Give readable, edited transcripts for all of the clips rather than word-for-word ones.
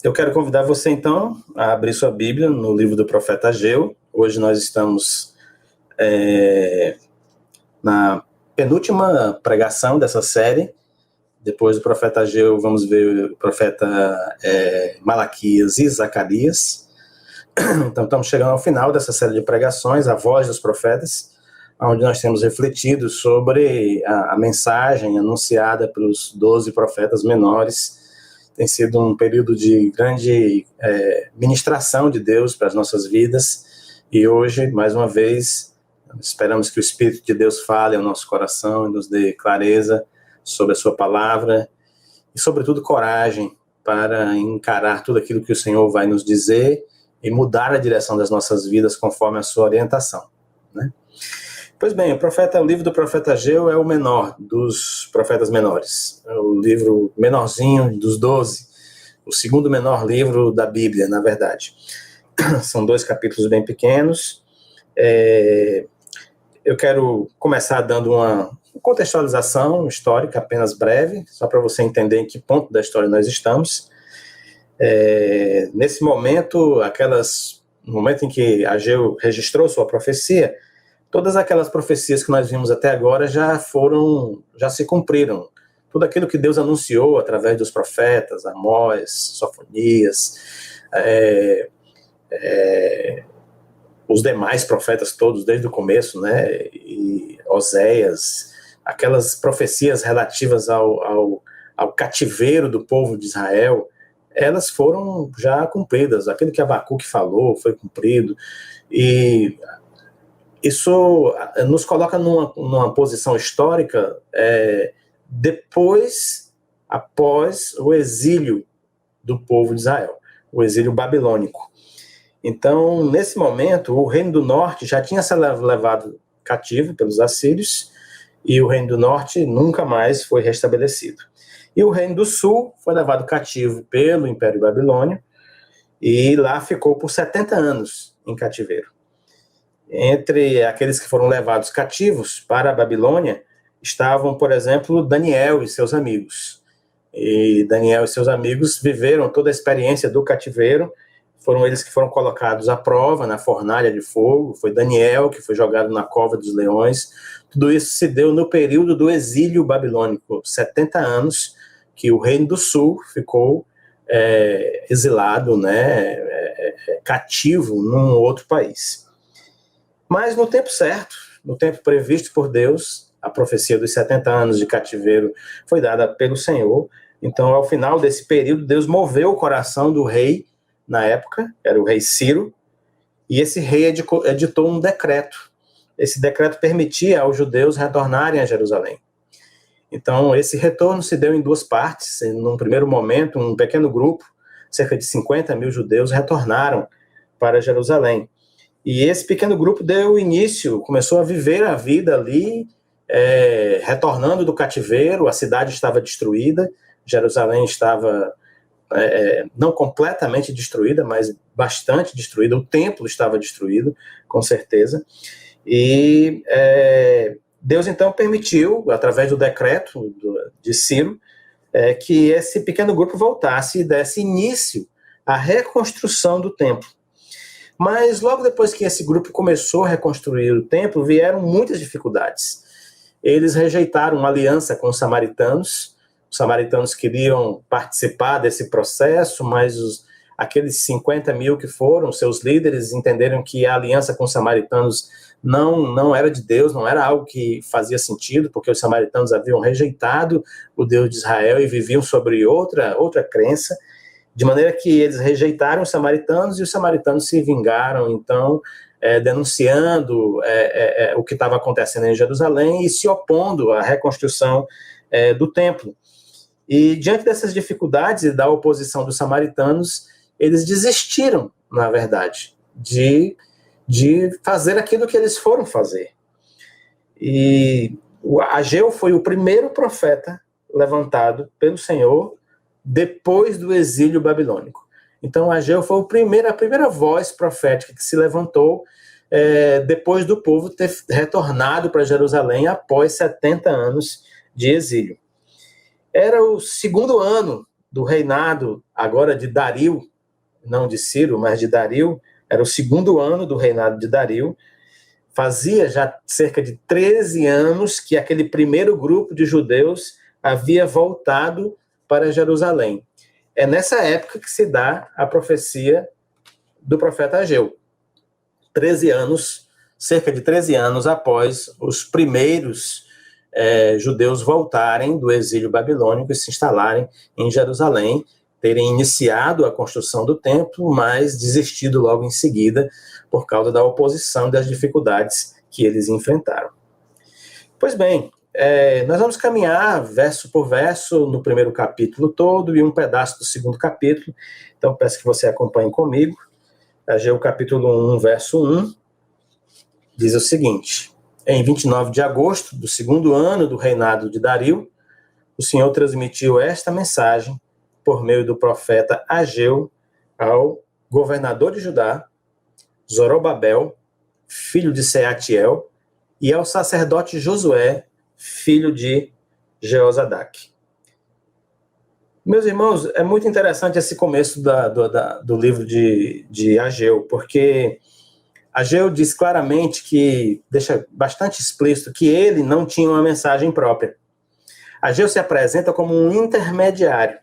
Eu quero convidar você, então, a abrir sua Bíblia no livro do profeta Ageu. Hoje nós estamos na penúltima pregação dessa série. Depois do profeta Ageu, vamos ver o profeta Malaquias e Zacarias. Então, estamos chegando ao final dessa série de pregações, a voz dos profetas, onde nós temos refletido sobre a mensagem anunciada pelos 12 profetas menores. Tem sido um período de grande ministração de Deus para as nossas vidas, e hoje, mais uma vez, esperamos que o Espírito de Deus fale ao nosso coração e nos dê clareza sobre a sua palavra, e sobretudo coragem para encarar tudo aquilo que o Senhor vai nos dizer e mudar a direção das nossas vidas conforme a sua orientação, né? Pois bem, o livro do profeta Ageu é o menor dos profetas menores, é o livro menorzinho dos 12, o segundo menor livro da Bíblia, na verdade. São 2 capítulos bem pequenos. Eu quero começar dando uma contextualização histórica apenas breve, só para você entender em que ponto da história nós estamos. Nesse momento, no momento em que Ageu registrou sua profecia, todas aquelas profecias que nós vimos até agora já se cumpriram. Tudo aquilo que Deus anunciou através dos profetas, Amós, Sofonias, os demais profetas todos, desde o começo, né, e Oséias, aquelas profecias relativas ao cativeiro do povo de Israel, elas foram já cumpridas. Aquilo que Abacuque falou foi cumprido, e isso nos coloca numa posição histórica após o exílio do povo de Israel, o exílio babilônico. Então, nesse momento, o Reino do Norte já tinha sido levado cativo pelos assírios, e o Reino do Norte nunca mais foi restabelecido. E o Reino do Sul foi levado cativo pelo Império Babilônio, e lá ficou por 70 anos em cativeiro. Entre aqueles que foram levados cativos para a Babilônia estavam, por exemplo, Daniel e seus amigos. E Daniel e seus amigos viveram toda a experiência do cativeiro. Foram eles que foram colocados à prova na fornalha de fogo. Foi Daniel que foi jogado na cova dos leões. Tudo isso se deu no período do exílio babilônico, 70 anos, que o Reino do Sul ficou exilado, né, cativo num outro país. Mas no tempo certo, no tempo previsto por Deus, a profecia dos 70 anos de cativeiro foi dada pelo Senhor. Então, ao final desse período, Deus moveu o coração do rei, na época, era o rei Ciro, e esse rei editou um decreto. Esse decreto permitia aos judeus retornarem a Jerusalém. Então, esse retorno se deu em 2 partes. Num primeiro momento, um pequeno grupo, cerca de 50 mil judeus, retornaram para Jerusalém. E esse pequeno grupo começou a viver a vida ali, retornando do cativeiro. A cidade estava destruída, Jerusalém estava não completamente destruída, mas bastante destruída. O templo estava destruído, com certeza. E Deus então permitiu, através do decreto de Ciro, que esse pequeno grupo voltasse e desse início à reconstrução do templo. Mas logo depois que esse grupo começou a reconstruir o templo, vieram muitas dificuldades. Eles rejeitaram uma aliança com os samaritanos. Os samaritanos queriam participar desse processo, mas aqueles 50 mil que foram seus líderes entenderam que a aliança com os samaritanos não era de Deus, não era algo que fazia sentido, porque os samaritanos haviam rejeitado o Deus de Israel e viviam sobre outra crença. De maneira que eles rejeitaram os samaritanos, e os samaritanos se vingaram, então, denunciando o que estava acontecendo em Jerusalém e se opondo à reconstrução do templo. E diante dessas dificuldades e da oposição dos samaritanos, eles desistiram, na verdade, de fazer aquilo que eles foram fazer. E Ageu foi o primeiro profeta levantado pelo Senhor depois do exílio babilônico. Então, Ageu foi a primeira voz profética que se levantou depois do povo ter retornado para Jerusalém após 70 anos de exílio. Era o segundo ano do reinado, agora de Dario, não de Ciro, mas de Dario, era o segundo ano do reinado de Dario. Fazia já cerca de 13 anos que aquele primeiro grupo de judeus havia voltado para Jerusalém. É nessa época que se dá a profecia do profeta Ageu. 13 anos, cerca de 13 anos após os primeiros judeus voltarem do exílio babilônico e se instalarem em Jerusalém, terem iniciado a construção do templo, mas desistido logo em seguida por causa da oposição e das dificuldades que eles enfrentaram. Pois bem, nós vamos caminhar verso por verso no primeiro capítulo todo e um pedaço do segundo capítulo, então peço que você acompanhe comigo. Ageu capítulo 1, verso 1, diz o seguinte: em 29 de agosto do segundo ano do reinado de Dario, o Senhor transmitiu esta mensagem por meio do profeta Ageu ao governador de Judá, Zorobabel, filho de Seatiel, e ao sacerdote Josué, filho de Jeozadaque. Meus irmãos, é muito interessante esse começo do livro de Ageu, porque Ageu diz claramente que, deixa bastante explícito, que ele não tinha uma mensagem própria. Ageu se apresenta como um intermediário.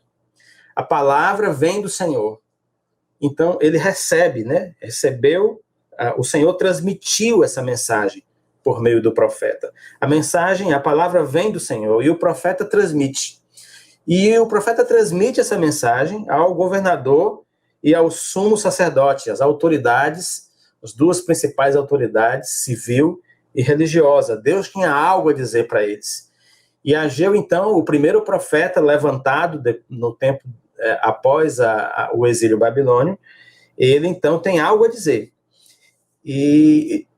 A palavra vem do Senhor. Então, ele recebe, recebeu, o Senhor transmitiu essa mensagem por meio do profeta. A mensagem, a palavra vem do Senhor e o profeta transmite. E o profeta transmite essa mensagem ao governador e ao sumo sacerdote, as autoridades, as duas principais autoridades, civil e religiosa. Deus tinha algo a dizer para eles. E Ageu, então, o primeiro profeta levantado no tempo após o exílio babilônio, ele, então, tem algo a dizer.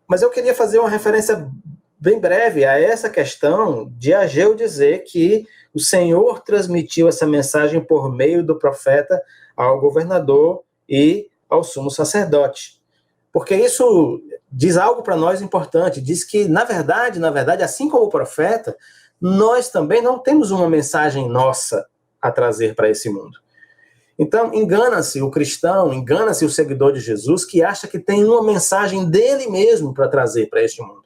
Mas eu queria fazer uma referência bem breve a essa questão de Ageu dizer que o Senhor transmitiu essa mensagem por meio do profeta ao governador e ao sumo sacerdote. Porque isso diz algo para nós importante, diz que, na verdade, assim como o profeta, nós também não temos uma mensagem nossa a trazer para esse mundo. Então, engana-se o cristão, engana-se o seguidor de Jesus, que acha que tem uma mensagem dele mesmo para trazer para este mundo.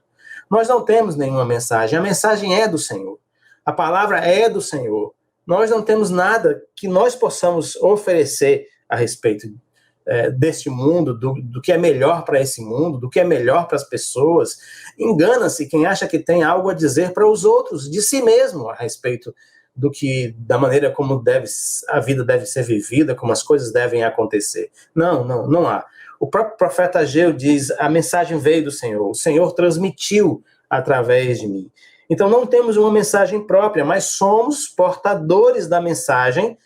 Nós não temos nenhuma mensagem, a mensagem é do Senhor. A palavra é do Senhor. Nós não temos nada que nós possamos oferecer a respeito deste mundo, do que é melhor para esse mundo, do que é melhor para as pessoas. Engana-se quem acha que tem algo a dizer para os outros, de si mesmo, a respeito da maneira como a vida deve ser vivida, como as coisas devem acontecer. Não há. O próprio profeta Ageu diz: a mensagem veio do Senhor, o Senhor transmitiu através de mim. Então não temos uma mensagem própria, mas somos portadores da mensagem,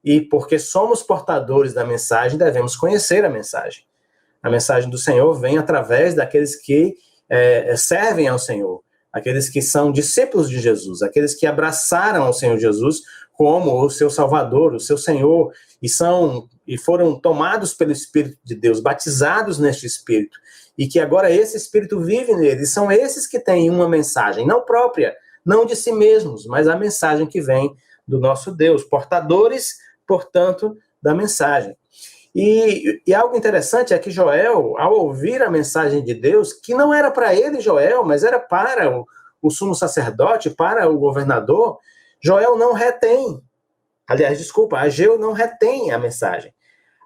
e porque somos portadores da mensagem, devemos conhecer a mensagem. A mensagem do Senhor vem através daqueles que servem ao Senhor, aqueles que são discípulos de Jesus, aqueles que abraçaram ao Senhor Jesus como o seu Salvador, o seu Senhor, e foram tomados pelo Espírito de Deus, batizados neste Espírito, e que agora esse Espírito vive neles. São esses que têm uma mensagem, não própria, não de si mesmos, mas a mensagem que vem do nosso Deus, portadores, portanto, da mensagem. E algo interessante é que Joel, ao ouvir a mensagem de Deus, que não era para ele, Joel, mas era para o sumo sacerdote, para o governador, Joel não retém. Aliás, desculpa, Ageu não retém a mensagem.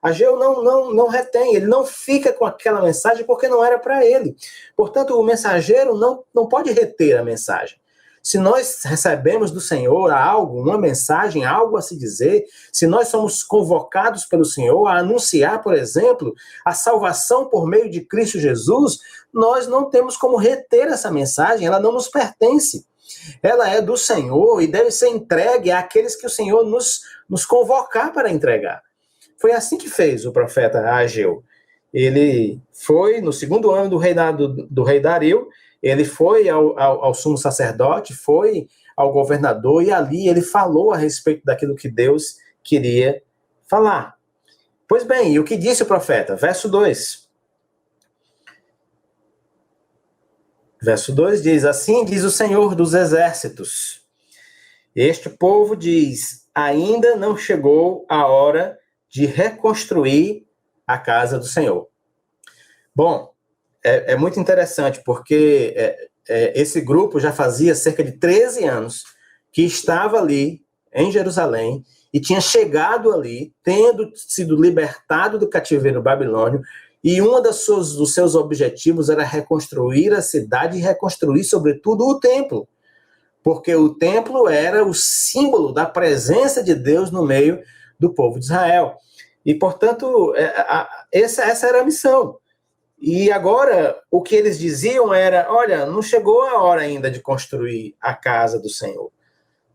Ageu não retém, ele não fica com aquela mensagem porque não era para ele. Portanto, o mensageiro não pode reter a mensagem. Se nós recebemos do Senhor algo, uma mensagem, algo a se dizer, se nós somos convocados pelo Senhor a anunciar, por exemplo, a salvação por meio de Cristo Jesus, nós não temos como reter essa mensagem, ela não nos pertence. Ela é do Senhor e deve ser entregue àqueles que o Senhor nos convocar para entregar. Foi assim que fez o profeta Ageu. Ele foi, no segundo ano do reinado do rei Dario, ele foi ao sumo sacerdote, foi ao governador, e ali ele falou a respeito daquilo que Deus queria falar. Pois bem, e o que disse o profeta? Verso 2. Verso 2 diz: assim diz o Senhor dos exércitos. Este povo diz: ainda não chegou a hora de reconstruir a casa do Senhor. Bom, é muito interessante, porque esse grupo já fazia cerca de 13 anos que estava ali em Jerusalém e tinha chegado ali, tendo sido libertado do cativeiro babilônio, e um dos seus objetivos era reconstruir a cidade e reconstruir, sobretudo, o templo. Porque o templo era o símbolo da presença de Deus no meio do povo de Israel. E, portanto, essa era a missão. E agora, o que eles diziam era, olha, não chegou a hora ainda de construir a casa do Senhor.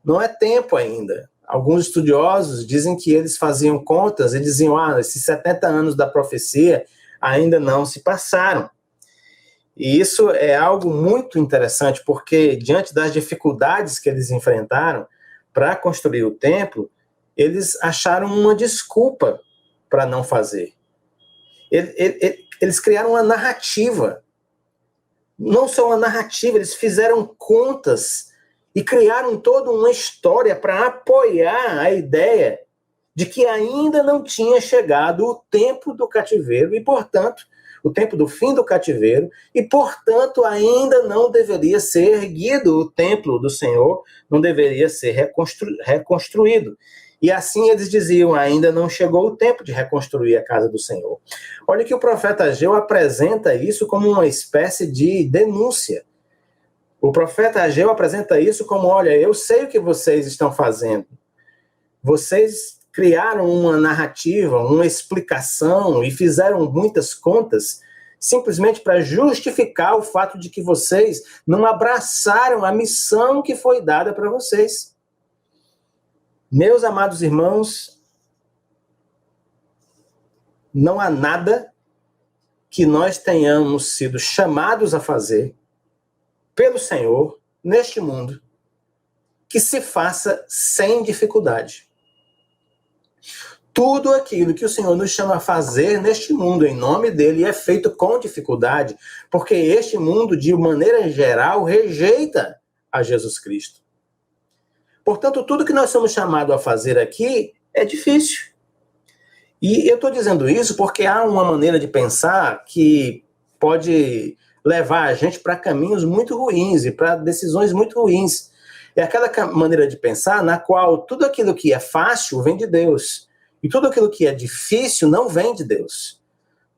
Não é tempo ainda. Alguns estudiosos dizem que eles faziam contas e diziam, esses 70 anos da profecia ainda não se passaram. E isso é algo muito interessante, porque diante das dificuldades que eles enfrentaram para construir o templo, eles acharam uma desculpa para não fazer. Eles criaram uma narrativa. Não só uma narrativa, eles fizeram contas e criaram toda uma história para apoiar a ideia de que ainda não tinha chegado o tempo do cativeiro e, portanto, o tempo do fim do cativeiro, e, portanto, ainda não deveria ser erguido o templo do Senhor, não deveria ser reconstruído. E assim eles diziam, ainda não chegou o tempo de reconstruir a casa do Senhor. Olha que o profeta Ageu apresenta isso como uma espécie de denúncia. O profeta Ageu apresenta isso como, olha, eu sei o que vocês estão fazendo. Vocês criaram uma narrativa, uma explicação e fizeram muitas contas simplesmente para justificar o fato de que vocês não abraçaram a missão que foi dada para vocês. Meus amados irmãos, não há nada que nós tenhamos sido chamados a fazer pelo Senhor neste mundo que se faça sem dificuldade. Tudo aquilo que o Senhor nos chama a fazer neste mundo, em nome dele, é feito com dificuldade, porque este mundo, de maneira geral, rejeita a Jesus Cristo. Portanto, tudo que nós somos chamados a fazer aqui é difícil. E eu estou dizendo isso porque há uma maneira de pensar que pode levar a gente para caminhos muito ruins e para decisões muito ruins. É aquela maneira de pensar na qual tudo aquilo que é fácil vem de Deus. E tudo aquilo que é difícil não vem de Deus.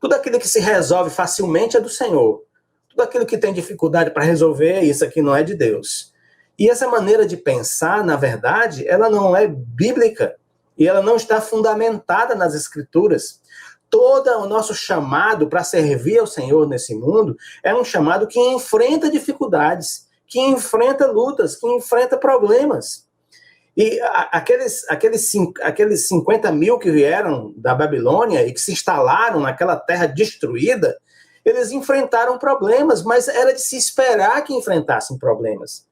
Tudo aquilo que se resolve facilmente é do Senhor. Tudo aquilo que tem dificuldade para resolver, isso aqui não é de Deus. E essa maneira de pensar, na verdade, ela não é bíblica. E ela não está fundamentada nas Escrituras. Todo o nosso chamado para servir ao Senhor nesse mundo é um chamado que enfrenta dificuldades, que enfrenta lutas, que enfrenta problemas. E aqueles 50 mil que vieram da Babilônia e que se instalaram naquela terra destruída, eles enfrentaram problemas, mas era de se esperar que enfrentassem problemas.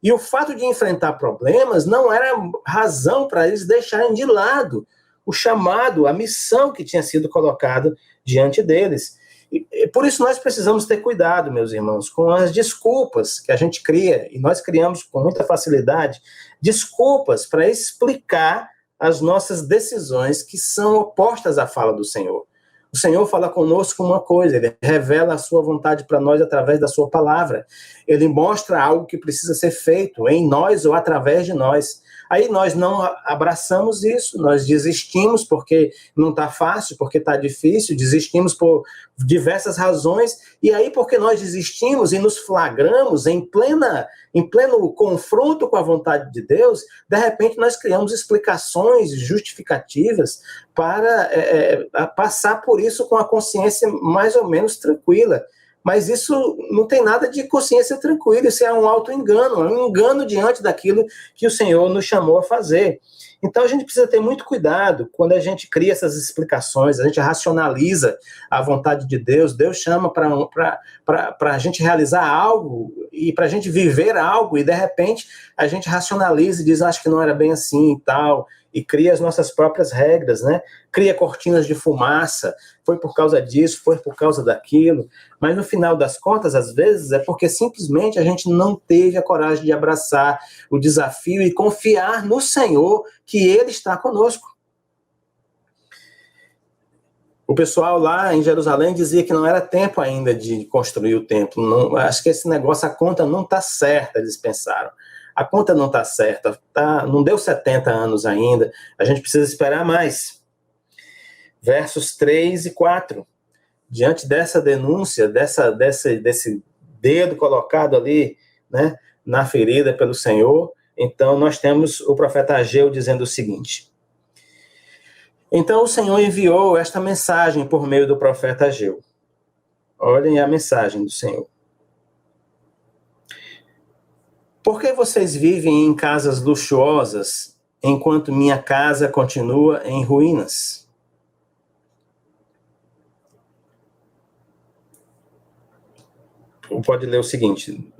E o fato de enfrentar problemas não era razão para eles deixarem de lado o chamado, a missão que tinha sido colocada diante deles. E por isso nós precisamos ter cuidado, meus irmãos, com as desculpas que a gente cria, e nós criamos com muita facilidade, desculpas para explicar as nossas decisões que são opostas à fala do Senhor. O Senhor fala conosco uma coisa, ele revela a sua vontade para nós através da sua palavra. Ele mostra algo que precisa ser feito em nós ou através de nós. Aí nós não abraçamos isso, nós desistimos porque não está fácil, porque está difícil, desistimos por diversas razões, e aí porque nós desistimos e nos flagramos em pleno confronto com a vontade de Deus, de repente nós criamos explicações justificativas para passar por isso com a consciência mais ou menos tranquila. Mas isso não tem nada de consciência tranquila, isso é um auto-engano, é um engano diante daquilo que o Senhor nos chamou a fazer. Então a gente precisa ter muito cuidado quando a gente cria essas explicações, a gente racionaliza a vontade de Deus, Deus chama para a gente realizar algo e para a gente viver algo, e de repente a gente racionaliza e diz, acho que não era bem assim e tal, e cria as nossas próprias regras, né? Cria cortinas de fumaça, foi por causa disso, foi por causa daquilo, mas no final das contas, às vezes, é porque simplesmente a gente não teve a coragem de abraçar o desafio e confiar no Senhor que Ele está conosco. O pessoal lá em Jerusalém dizia que não era tempo ainda de construir o templo. Não, acho que esse negócio, a conta não está certa, eles pensaram. A conta não está certa, não deu 70 anos ainda, a gente precisa esperar mais. Versos 3 e 4. Diante dessa denúncia, desse dedo colocado ali, né, na ferida pelo Senhor, então nós temos o profeta Ageu dizendo o seguinte: então o Senhor enviou esta mensagem por meio do profeta Ageu. Olhem a mensagem do Senhor. Por que vocês vivem em casas luxuosas, enquanto minha casa continua em ruínas? Pode ler o seguinte,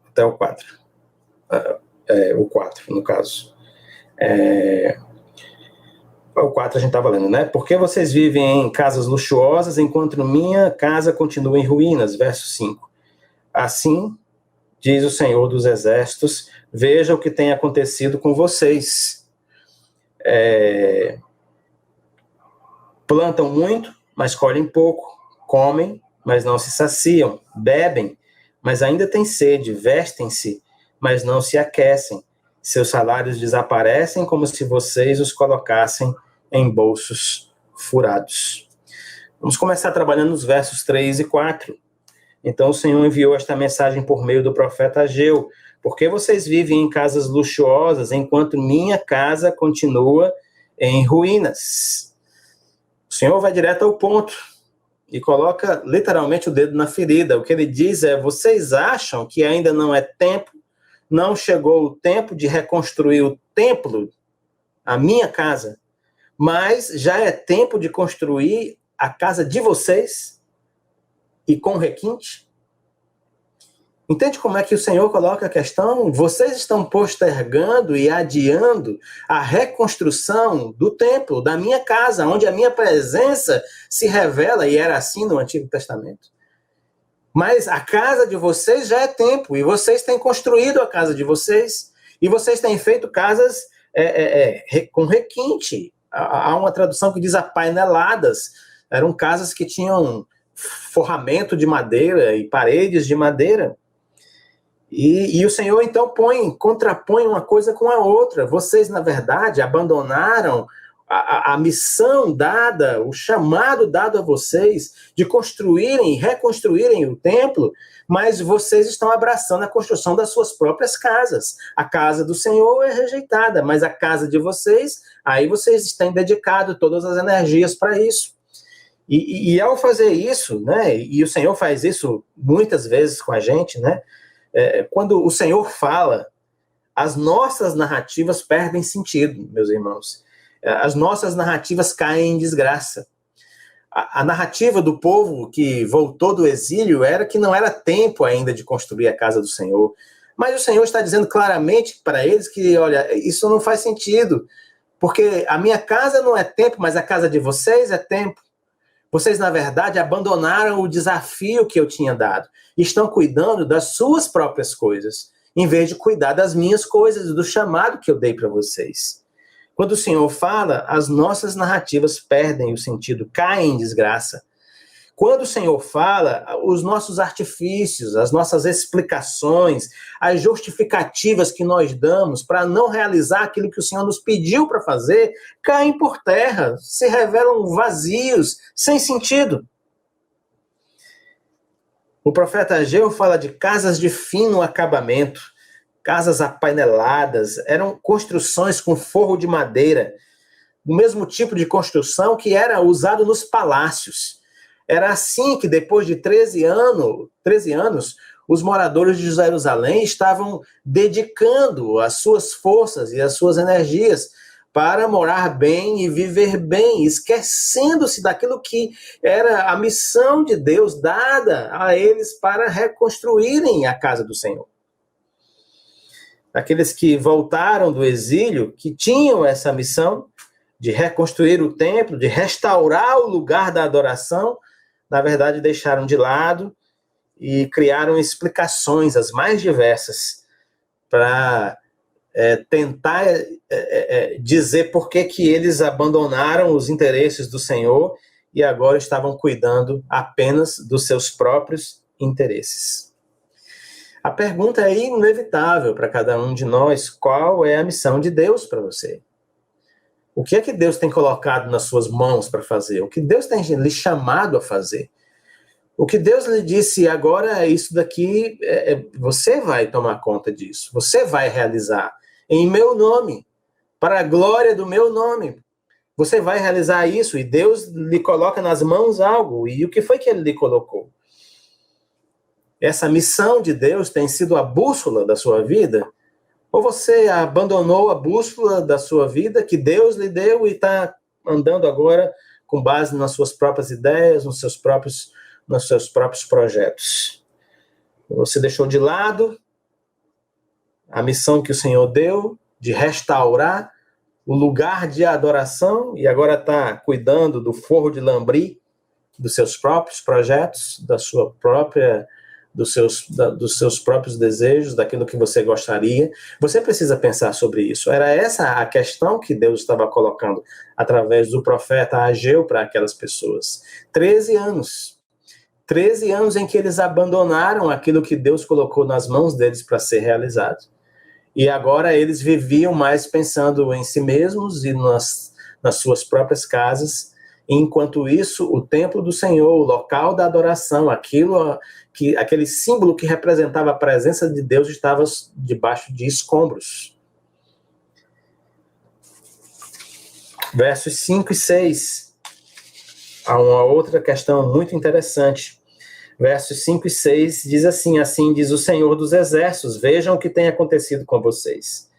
até o 4. O 4, no caso. O 4 a gente estava lendo, né? Por que vocês vivem em casas luxuosas, enquanto minha casa continua em ruínas? Verso 5. Assim, diz o Senhor dos Exércitos, veja o que tem acontecido com vocês. Plantam muito, mas colhem pouco. Comem, mas não se saciam. Bebem, mas ainda têm sede. Vestem-se, mas não se aquecem. Seus salários desaparecem como se vocês os colocassem em bolsos furados. Vamos começar trabalhando nos versos 3 e 4. Então o Senhor enviou esta mensagem por meio do profeta Ageu. Por que vocês vivem em casas luxuosas, enquanto minha casa continua em ruínas? O Senhor vai direto ao ponto e coloca literalmente o dedo na ferida. O que ele diz é: vocês acham que ainda não é tempo? Não chegou o tempo de reconstruir o templo, a minha casa, mas já é tempo de construir a casa de vocês e com requinte? Entende como é que o Senhor coloca a questão? Vocês estão postergando e adiando a reconstrução do templo, da minha casa, onde a minha presença se revela, e era assim no Antigo Testamento. Mas a casa de vocês já é tempo, e vocês têm construído a casa de vocês, e vocês têm feito casas com requinte. Há uma tradução que diz apaineladas. Eram casas que tinham forramento de madeira e paredes de madeira. E o Senhor, então, contrapõe uma coisa com a outra. Vocês, na verdade, abandonaram a missão dada, o chamado dado a vocês de construírem e reconstruírem o templo, mas vocês estão abraçando a construção das suas próprias casas. A casa do Senhor é rejeitada, mas a casa de vocês, aí vocês têm dedicado todas as energias para isso. E ao fazer isso, né, e o Senhor faz isso muitas vezes com a gente, né, quando o Senhor fala, as nossas narrativas perdem sentido, meus irmãos. As nossas narrativas caem em desgraça. A narrativa do povo que voltou do exílio era que não era tempo ainda de construir a casa do Senhor. Mas o Senhor está dizendo claramente para eles que, olha, isso não faz sentido, porque a minha casa não é tempo, mas a casa de vocês é tempo. Vocês, na verdade, abandonaram o desafio que eu tinha dado e estão cuidando das suas próprias coisas, em vez de cuidar das minhas coisas, do chamado que eu dei para vocês. Quando o Senhor fala, as nossas narrativas perdem o sentido, caem em desgraça. Quando o Senhor fala, os nossos artifícios, as nossas explicações, as justificativas que nós damos para não realizar aquilo que o Senhor nos pediu para fazer, caem por terra, se revelam vazios, sem sentido. O profeta Ageu fala de casas de fino acabamento, casas apaineladas, eram construções com forro de madeira, o mesmo tipo de construção que era usado nos palácios. Era assim que, depois de 13 anos, os moradores de Jerusalém estavam dedicando as suas forças e as suas energias para morar bem e viver bem, esquecendo-se daquilo que era a missão de Deus dada a eles para reconstruírem a casa do Senhor. aqueles que voltaram do exílio, que tinham essa missão de reconstruir o templo, de restaurar o lugar da adoração, na verdade deixaram de lado e criaram explicações as mais diversas para tentar dizer por que eles abandonaram os interesses do Senhor e agora estavam cuidando apenas dos seus próprios interesses. A pergunta é inevitável para cada um de nós: qual é a missão de Deus para você? O que é que Deus tem colocado nas suas mãos para fazer? O que Deus tem lhe chamado a fazer? O que Deus lhe disse agora, isso daqui, você vai tomar conta disso, você vai realizar em meu nome, para a glória do meu nome. Você vai realizar isso e Deus lhe coloca nas mãos algo. E o que foi que ele lhe colocou? Essa missão de Deus tem sido a bússola da sua vida? Ou você abandonou a bússola da sua vida que Deus lhe deu e está andando agora com base nas suas próprias ideias, nos seus próprios projetos? Você deixou de lado a missão que o Senhor deu de restaurar o lugar de adoração e agora está cuidando do forro de lambri dos seus próprios projetos, dos seus próprios desejos, daquilo que você gostaria. Você precisa pensar sobre isso. Era essa a questão que Deus estava colocando através do profeta Ageu para aquelas pessoas. 13 anos. 13 anos em que eles abandonaram aquilo que Deus colocou nas mãos deles para ser realizado. E agora eles viviam mais pensando em si mesmos e nas suas próprias casas. Enquanto isso, o templo do Senhor, o local da adoração, aquele símbolo que representava a presença de Deus, estava debaixo de escombros. Versos 5 e 6. Há uma outra questão muito interessante. Versos 5 e 6 diz assim: assim diz o Senhor dos Exércitos, vejam o que tem acontecido com vocês.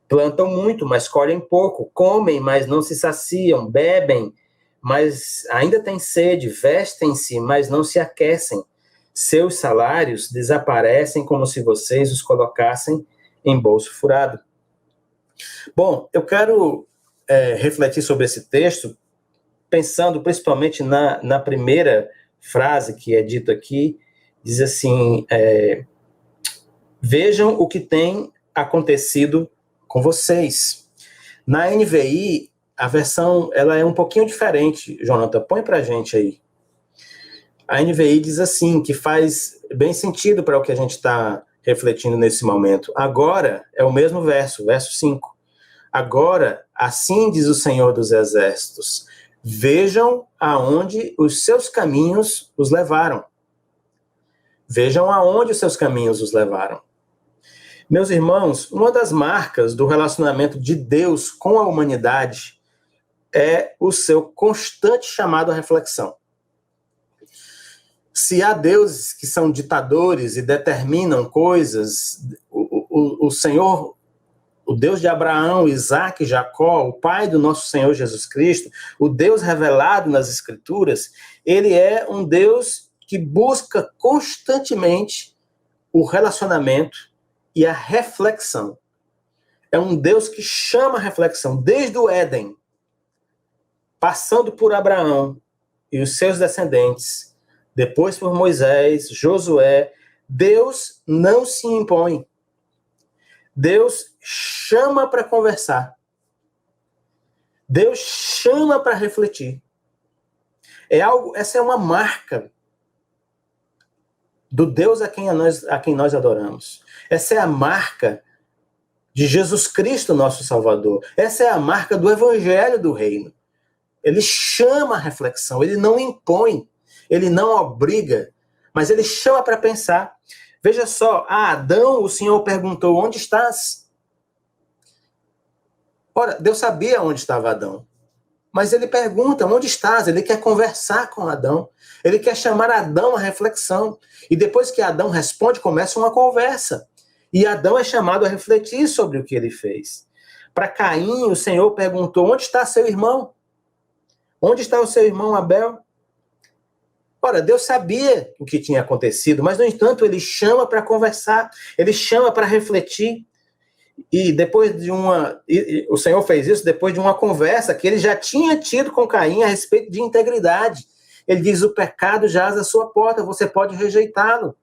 Plantam muito, mas colhem pouco, comem, mas não se saciam, bebem, mas ainda têm sede, vestem-se, mas não se aquecem. Seus salários desaparecem como se vocês os colocassem em bolso furado. Bom, eu quero refletir sobre esse texto, pensando principalmente na primeira frase que é dito aqui, diz assim, vejam o que tem acontecido com vocês. Na NVI, a versão ela é um pouquinho diferente. Jonathan, põe pra gente aí. A NVI diz assim, que faz bem sentido para o que a gente está refletindo nesse momento. Agora é o mesmo verso 5. Agora, assim diz o Senhor dos Exércitos, vejam aonde os seus caminhos os levaram. Vejam aonde os seus caminhos os levaram. Meus irmãos, uma das marcas do relacionamento de Deus com a humanidade é o seu constante chamado à reflexão. Se há deuses que são ditadores e determinam coisas, o Senhor, o Deus de Abraão, Isaac, Jacó, o Pai do nosso Senhor Jesus Cristo, o Deus revelado nas Escrituras, ele é um Deus que busca constantemente o relacionamento e a reflexão. É um Deus que chama a reflexão desde o Éden, passando por Abraão e os seus descendentes, depois por Moisés, Josué. Deus não se impõe. Deus chama para conversar. Deus chama para refletir. Essa é uma marca do Deus a quem nós adoramos. Essa é a marca de Jesus Cristo, nosso Salvador. Essa é a marca do Evangelho do Reino. Ele chama a reflexão, ele não impõe, ele não obriga, mas ele chama para pensar. Veja só, a Adão, o Senhor perguntou, onde estás? Ora, Deus sabia onde estava Adão, mas ele pergunta, onde estás? Ele quer conversar com Adão, ele quer chamar Adão à reflexão, e depois que Adão responde, começa uma conversa, e Adão é chamado a refletir sobre o que ele fez. Para Caim, o Senhor perguntou, onde está seu irmão? Onde está o seu irmão Abel? Ora, Deus sabia o que tinha acontecido, mas, no entanto, ele chama para conversar, ele chama para refletir. E depois de o Senhor fez isso depois de uma conversa que ele já tinha tido com Caim a respeito de integridade. Ele diz: o pecado jaz à sua porta, você pode rejeitá-lo.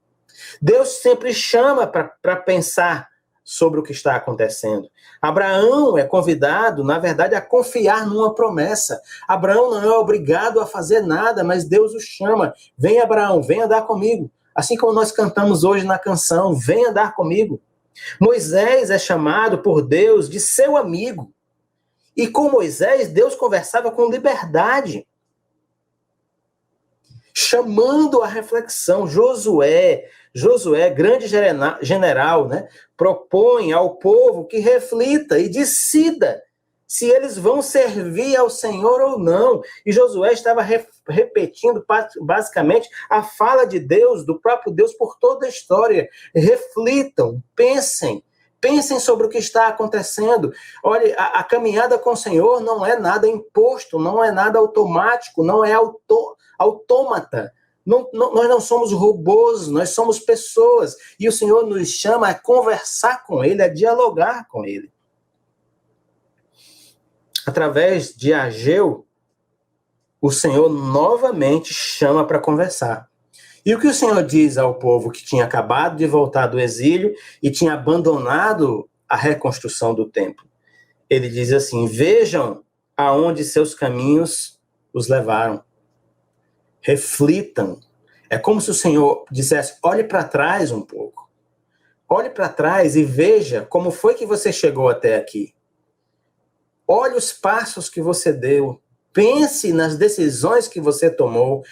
Deus sempre chama para pensar sobre o que está acontecendo. Abraão é convidado, na verdade, a confiar numa promessa. Abraão não é obrigado a fazer nada, mas Deus o chama. Vem, Abraão, vem andar comigo. Assim como nós cantamos hoje na canção, vem andar comigo. Moisés é chamado por Deus de seu amigo. E com Moisés, Deus conversava com liberdade, chamando a reflexão. Josué, grande general, né, propõe ao povo que reflita e decida se eles vão servir ao Senhor ou não. E Josué estava repetindo basicamente a fala de Deus, do próprio Deus, por toda a história. Reflitam, pensem sobre o que está acontecendo. Olha, a caminhada com o Senhor não é nada imposto, não é nada automático, não é autômata. Nós não somos robôs, nós somos pessoas. E o Senhor nos chama a conversar com Ele, a dialogar com Ele. Através de Ageu, o Senhor novamente chama para conversar. E o que o Senhor diz ao povo que tinha acabado de voltar do exílio e tinha abandonado a reconstrução do templo? Ele diz assim: vejam aonde seus caminhos os levaram. Reflitam. É como se o Senhor dissesse: olhe para trás um pouco. Olhe para trás e veja como foi que você chegou até aqui. Olhe os passos que você deu. Pense nas decisões que você tomou.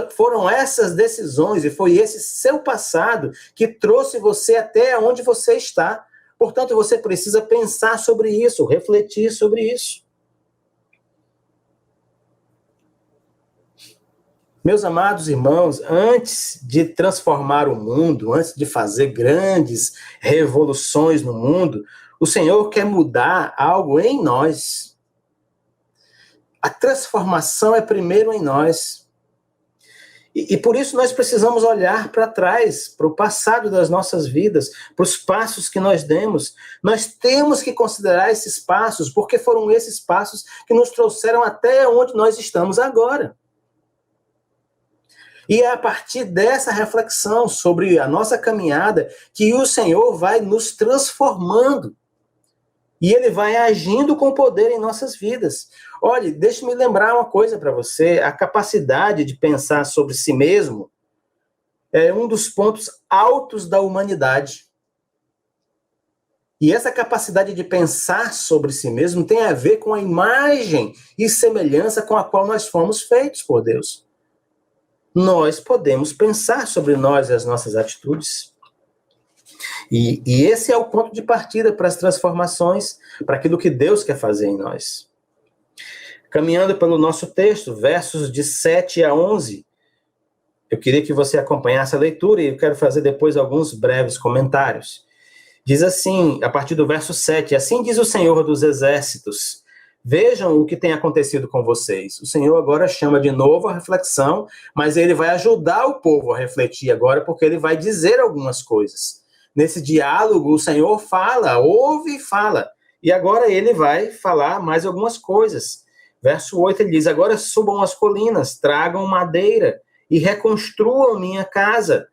Foram essas decisões e foi esse seu passado que trouxe você até onde você está. Portanto, você precisa pensar sobre isso, refletir sobre isso. Meus amados irmãos, antes de transformar o mundo, antes de fazer grandes revoluções no mundo, o Senhor quer mudar algo em nós. A transformação é primeiro em nós. E por isso nós precisamos olhar para trás, para o passado das nossas vidas, para os passos que nós demos. Nós temos que considerar esses passos, porque foram esses passos que nos trouxeram até onde nós estamos agora. E é a partir dessa reflexão sobre a nossa caminhada que o Senhor vai nos transformando. E Ele vai agindo com poder em nossas vidas. Olha, deixe-me lembrar uma coisa para você. A capacidade de pensar sobre si mesmo é um dos pontos altos da humanidade. E essa capacidade de pensar sobre si mesmo tem a ver com a imagem e semelhança com a qual nós fomos feitos por Deus. Nós podemos pensar sobre nós e as nossas atitudes. E esse é o ponto de partida para as transformações, para aquilo que Deus quer fazer em nós. Caminhando pelo nosso texto, versos de 7 a 11, eu queria que você acompanhasse a leitura e eu quero fazer depois alguns breves comentários. Diz assim, a partir do verso 7, assim diz o Senhor dos Exércitos: vejam o que tem acontecido com vocês. O Senhor agora chama de novo a reflexão, mas Ele vai ajudar o povo a refletir agora, porque Ele vai dizer algumas coisas. Nesse diálogo, o Senhor fala, ouve e fala. E agora Ele vai falar mais algumas coisas. Verso 8, Ele diz: agora subam as colinas, tragam madeira e reconstruam minha casa.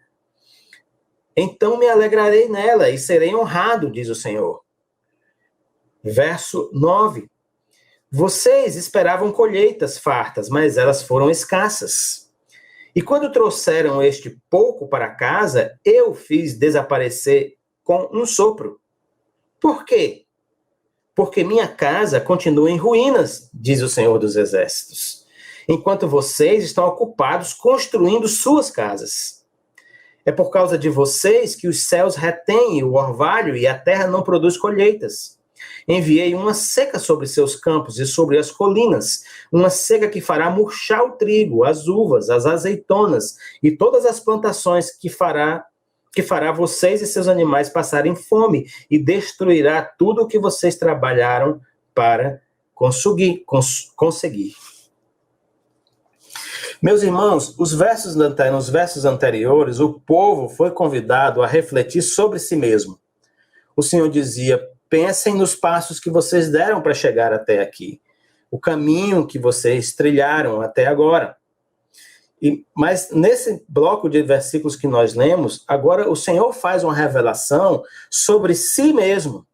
Então me alegrarei nela e serei honrado, diz o Senhor. Verso 9. Vocês esperavam colheitas fartas, mas elas foram escassas. E quando trouxeram este pouco para casa, eu fiz desaparecer com um sopro. Por quê? Porque minha casa continua em ruínas, diz o Senhor dos Exércitos, enquanto vocês estão ocupados construindo suas casas. É por causa de vocês que os céus retêm o orvalho e a terra não produz colheitas. Enviei uma seca sobre seus campos e sobre as colinas, uma seca que fará murchar o trigo, as uvas, as azeitonas e todas as plantações que fará vocês e seus animais passarem fome e destruirá tudo o que vocês trabalharam para conseguir. Meus irmãos, nos versos anteriores, o povo foi convidado a refletir sobre si mesmo. O Senhor dizia: Pensem nos passos que vocês deram para chegar até aqui, o caminho que vocês trilharam até agora. Mas nesse bloco de versículos que nós lemos, agora o Senhor faz uma revelação sobre si mesmo,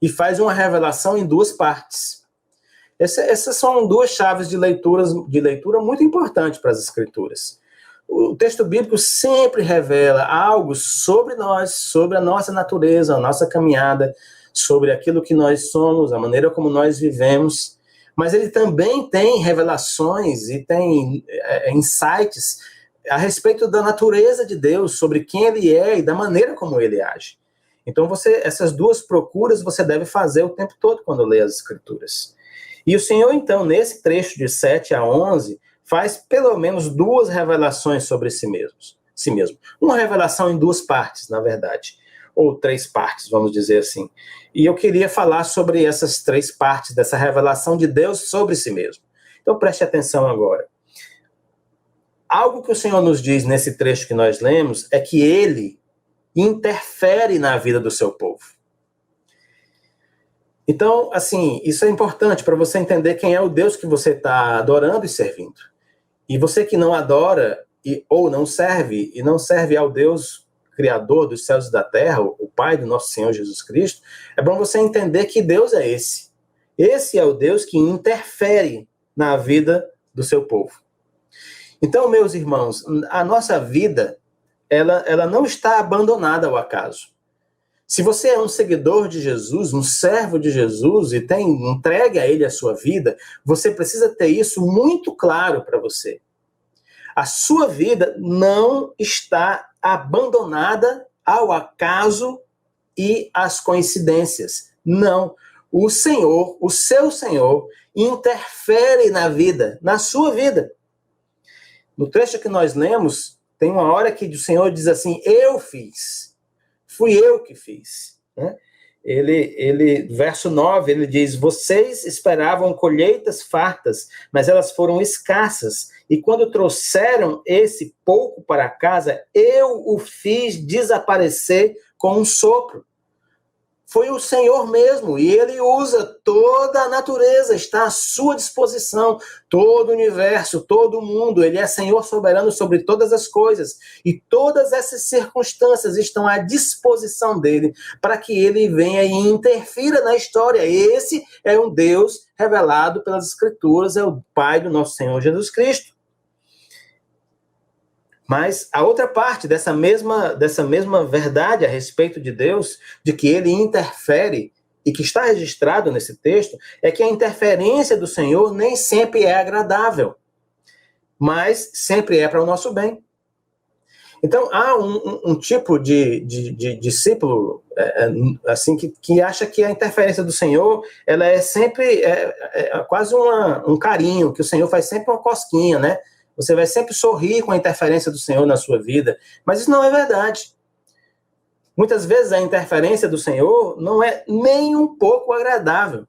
e faz uma revelação em duas partes. Essas são duas chaves de leitura muito importantes para as Escrituras. O texto bíblico sempre revela algo sobre nós, sobre a nossa natureza, a nossa caminhada, sobre aquilo que nós somos, a maneira como nós vivemos, mas ele também tem revelações e tem insights a respeito da natureza de Deus, sobre quem ele é e da maneira como ele age. Então, essas duas procuras você deve fazer o tempo todo quando lê as Escrituras. E o Senhor, então, nesse trecho de 7 a 11, faz pelo menos duas revelações sobre si mesmo. Uma revelação em duas partes, na verdade. Ou três partes, vamos dizer assim. E eu queria falar sobre essas três partes dessa revelação de Deus sobre si mesmo. Então, preste atenção agora. Algo que o Senhor nos diz nesse trecho que nós lemos é que ele interfere na vida do seu povo. Então, assim, isso é importante para você entender quem é o Deus que você está adorando e servindo. E você que não adora ou não serve ao Deus Criador dos céus e da terra, o Pai do nosso Senhor Jesus Cristo, é bom você entender que Deus é esse. Esse é o Deus que interfere na vida do seu povo. Então, meus irmãos, a nossa vida, ela não está abandonada ao acaso. Se você é um seguidor de Jesus, um servo de Jesus e tem entregue a ele a sua vida, você precisa ter isso muito claro para você. A sua vida não está abandonada ao acaso e às coincidências. Não. O Senhor, o seu Senhor, interfere na vida, na sua vida. No trecho que nós lemos, tem uma hora que o Senhor diz assim, eu fiz. Fui eu que fiz. Né? Verso 9, ele diz, vocês esperavam colheitas fartas, mas elas foram escassas. E quando trouxeram esse pouco para casa, eu o fiz desaparecer com um sopro. Foi o Senhor mesmo, e ele usa toda a natureza, está à sua disposição, todo o universo, todo o mundo, ele é Senhor soberano sobre todas as coisas, e todas essas circunstâncias estão à disposição dele, para que ele venha e interfira na história. Esse é um Deus revelado pelas Escrituras, é o Pai do nosso Senhor Jesus Cristo. Mas a outra parte dessa mesma verdade a respeito de Deus, de que ele interfere, e que está registrado nesse texto, é que a interferência do Senhor nem sempre é agradável, mas sempre é para o nosso bem. Então, há um tipo de discípulo assim, que acha que a interferência do Senhor ela é sempre quase um carinho, que o Senhor faz sempre uma cosquinha, né? Você vai sempre sorrir com a interferência do Senhor na sua vida. Mas isso não é verdade. Muitas vezes a interferência do Senhor não é nem um pouco agradável.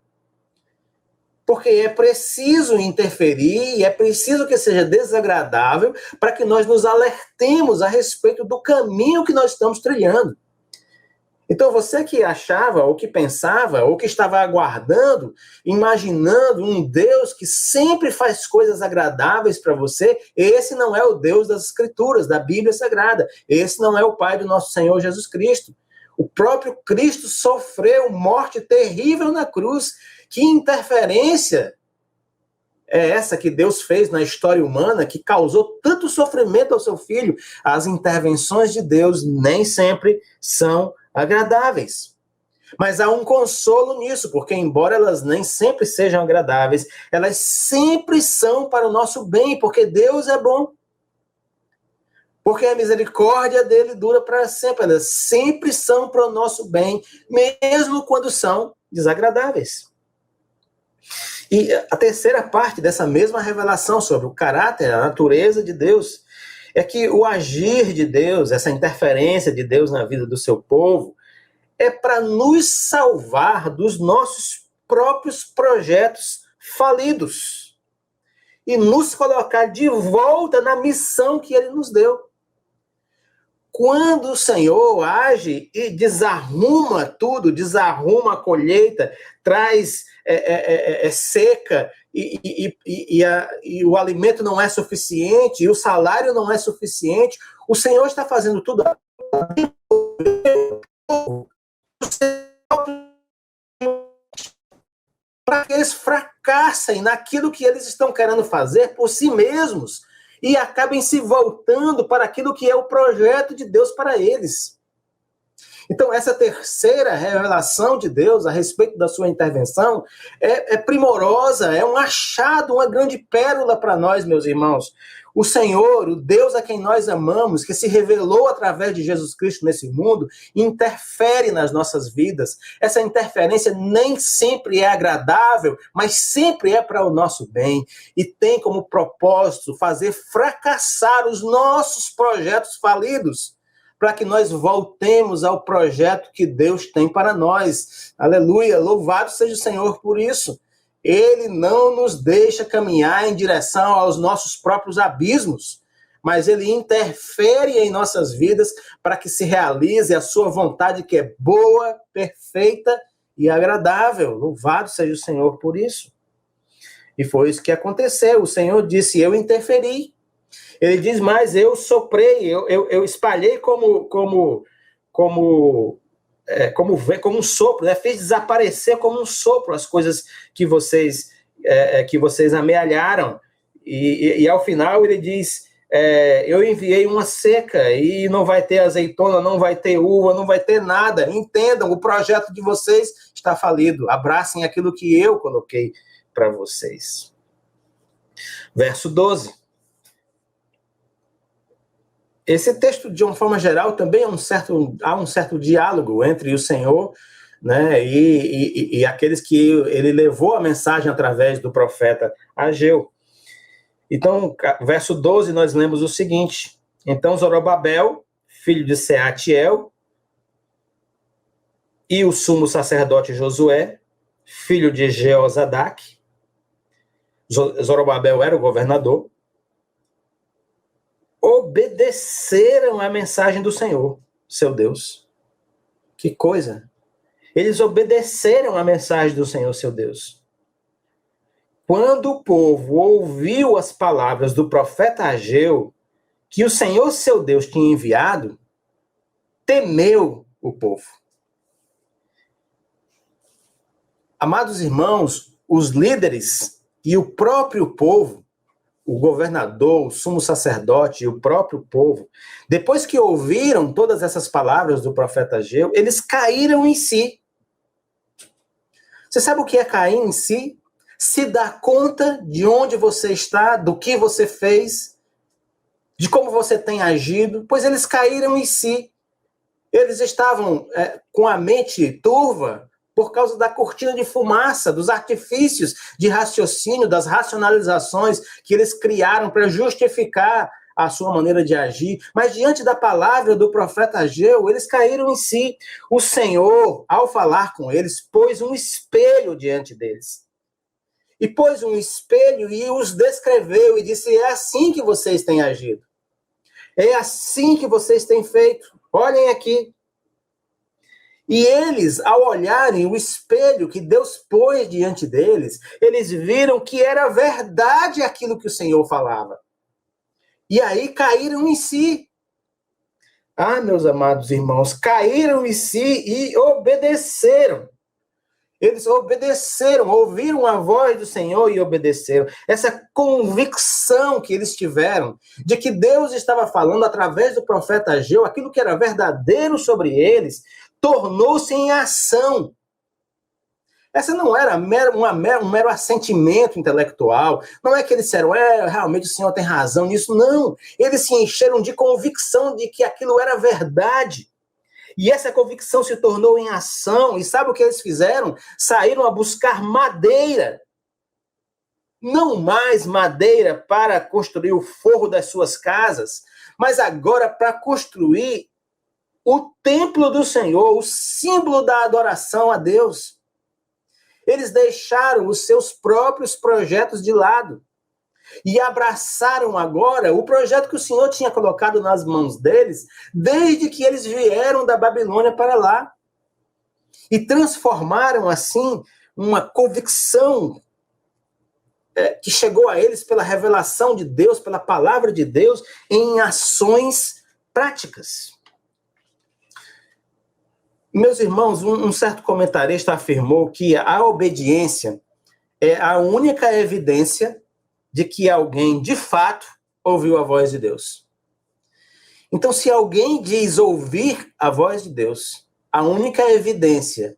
Porque é preciso interferir e é preciso que seja desagradável para que nós nos alertemos a respeito do caminho que nós estamos trilhando. Então você que achava, ou que pensava, ou que estava aguardando, imaginando um Deus que sempre faz coisas agradáveis para você, esse não é o Deus das Escrituras, da Bíblia Sagrada. Esse não é o Pai do nosso Senhor Jesus Cristo. O próprio Cristo sofreu morte terrível na cruz. Que interferência é essa que Deus fez na história humana, que causou tanto sofrimento ao seu filho? As intervenções de Deus nem sempre são agradáveis. Mas há um consolo nisso, porque embora elas nem sempre sejam agradáveis, elas sempre são para o nosso bem, porque Deus é bom. Porque a misericórdia dele dura para sempre. Elas sempre são para o nosso bem, mesmo quando são desagradáveis. E a terceira parte dessa mesma revelação sobre o caráter, a natureza de Deus, é que o agir de Deus, essa interferência de Deus na vida do seu povo, é para nos salvar dos nossos próprios projetos falidos e nos colocar de volta na missão que ele nos deu. quando o Senhor age e desarruma tudo, desarruma a colheita, traz seca, e o alimento não é suficiente, e o salário não é suficiente, o Senhor está fazendo tudo para que eles fracassem naquilo que eles estão querendo fazer por si mesmos e acabem se voltando para aquilo que é o projeto de Deus para eles. Então, essa terceira revelação de Deus a respeito da sua intervenção é primorosa, é um achado, uma grande pérola para nós, meus irmãos. O Senhor, o Deus a quem nós amamos, que se revelou através de Jesus Cristo nesse mundo, interfere nas nossas vidas. Essa interferência nem sempre é agradável, mas sempre é para o nosso bem. E tem como propósito fazer fracassar os nossos projetos falidos, para que nós voltemos ao projeto que Deus tem para nós. Aleluia, louvado seja o Senhor por isso. Ele não nos deixa caminhar em direção aos nossos próprios abismos, mas ele interfere em nossas vidas para que se realize a sua vontade, que é boa, perfeita e agradável. Louvado seja o Senhor por isso. E foi isso que aconteceu. O Senhor disse, eu interferi. Ele diz mais, eu soprei, eu espalhei como um sopro, né? Fiz desaparecer como um sopro as coisas que vocês amealharam. E ao final ele diz, eu enviei uma seca e não vai ter azeitona, não vai ter uva, não vai ter nada. Entendam, o projeto de vocês está falido. Abracem aquilo que eu coloquei para vocês. Verso 12. Esse texto, de uma forma geral, também há um certo diálogo entre o Senhor, né, e aqueles que ele levou a mensagem através do profeta Ageu. Então, verso 12, nós lemos o seguinte: então Zorobabel, filho de Seatiel, e o sumo sacerdote Josué, filho de Jeozadak, Zorobabel era o governador, obedeceram a mensagem do Senhor, seu Deus. Que coisa! Eles obedeceram a mensagem do Senhor, seu Deus. Quando o povo ouviu as palavras do profeta Ageu, que o Senhor, seu Deus, tinha enviado, temeu o povo. Amados irmãos, os líderes e o próprio povo, o governador, o sumo sacerdote e o próprio povo, depois que ouviram todas essas palavras do profeta Ageu, eles caíram em si. Você sabe o que é cair em si? Se dar conta de onde você está, do que você fez, de como você tem agido, pois eles caíram em si. Eles estavam com a mente turva por causa da cortina de fumaça, dos artifícios de raciocínio, das racionalizações que eles criaram para justificar a sua maneira de agir. Mas diante da palavra do profeta Ageu, eles caíram em si. O Senhor, ao falar com eles, pôs um espelho diante deles. E pôs um espelho e os descreveu e disse, é assim que vocês têm agido. É assim que vocês têm feito. Olhem aqui. E eles, ao olharem o espelho que Deus pôs diante deles, eles viram que era verdade aquilo que o Senhor falava. E aí caíram em si. Ah, meus amados irmãos, caíram em si e obedeceram. Eles obedeceram, ouviram a voz do Senhor e obedeceram. Essa convicção que eles tiveram de que Deus estava falando através do profeta Ageu, aquilo que era verdadeiro sobre eles, tornou-se em ação. Essa não era um mero assentimento intelectual. Não é que eles disseram, realmente o Senhor tem razão nisso. Não. Eles se encheram de convicção de que aquilo era verdade. E essa convicção se tornou em ação. E sabe o que eles fizeram? Saíram a buscar madeira. Não mais madeira para construir o forro das suas casas, mas agora para construir o templo do Senhor, o símbolo da adoração a Deus. Eles deixaram os seus próprios projetos de lado. e abraçaram agora o projeto que o Senhor tinha colocado nas mãos deles, desde que eles vieram da Babilônia para lá. E transformaram, assim, uma convicção que chegou a eles pela revelação de Deus, pela palavra de Deus, em ações práticas. Meus irmãos, um certo comentarista afirmou que a obediência é a única evidência de que alguém, de fato, ouviu a voz de Deus. Então, se alguém diz ouvir a voz de Deus, a única evidência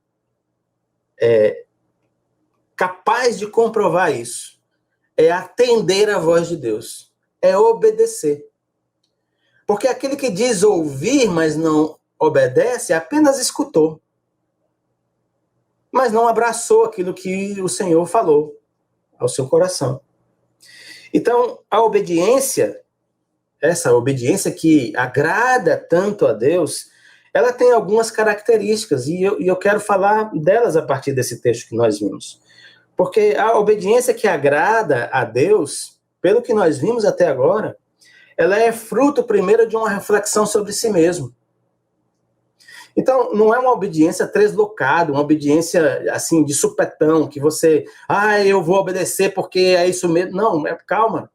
capaz de comprovar isso é atender a voz de Deus, é obedecer. Porque aquele que diz ouvir, mas não obedece, apenas escutou, mas não abraçou aquilo que o Senhor falou ao seu coração. Então, a obediência, essa obediência que agrada tanto a Deus, ela tem algumas características, e eu quero falar delas a partir desse texto que nós vimos. Porque a obediência que agrada a Deus, pelo que nós vimos até agora, ela é fruto primeiro de uma reflexão sobre si mesmo. Então, não é uma obediência translocada, uma obediência, assim, de supetão, que você, eu vou obedecer porque é isso mesmo. Não, calma.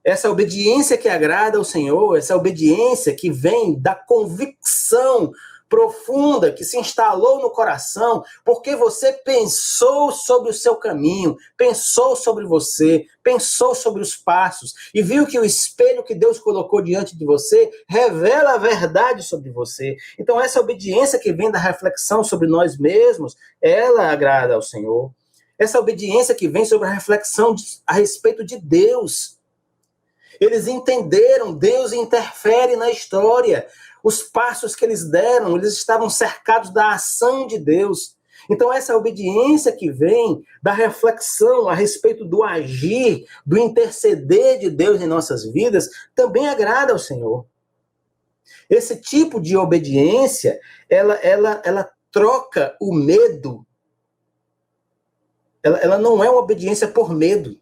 Essa obediência que agrada ao Senhor, essa obediência que vem da convicção profunda que se instalou no coração, porque você pensou sobre o seu caminho, pensou sobre você, pensou sobre os passos, e viu que o espelho que Deus colocou diante de você revela a verdade sobre você. Então, essa obediência que vem da reflexão sobre nós mesmos, ela agrada ao Senhor. Essa obediência que vem sobre a reflexão a respeito de Deus. Eles entenderam, Deus interfere na história. Os passos que eles deram, eles estavam cercados da ação de Deus. Então, essa obediência que vem da reflexão a respeito do agir, do interceder de Deus em nossas vidas, também agrada ao Senhor. Esse tipo de obediência, ela troca o medo. Ela não é uma obediência por medo.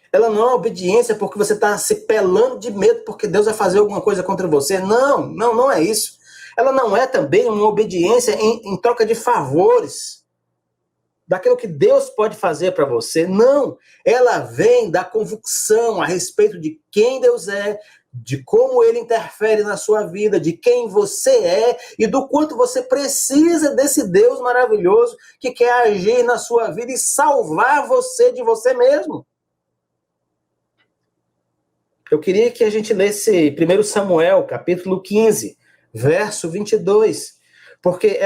Ela não é obediência porque você está se pelando de medo porque Deus vai fazer alguma coisa contra você. Não é isso. Ela não é também uma obediência em troca de favores, daquilo que Deus pode fazer para você. Não, ela vem da convicção a respeito de quem Deus é, de como Ele interfere na sua vida, de quem você é e do quanto você precisa desse Deus maravilhoso que quer agir na sua vida e salvar você de você mesmo. Eu queria que a gente lesse 1 Samuel, capítulo 15, verso 22, porque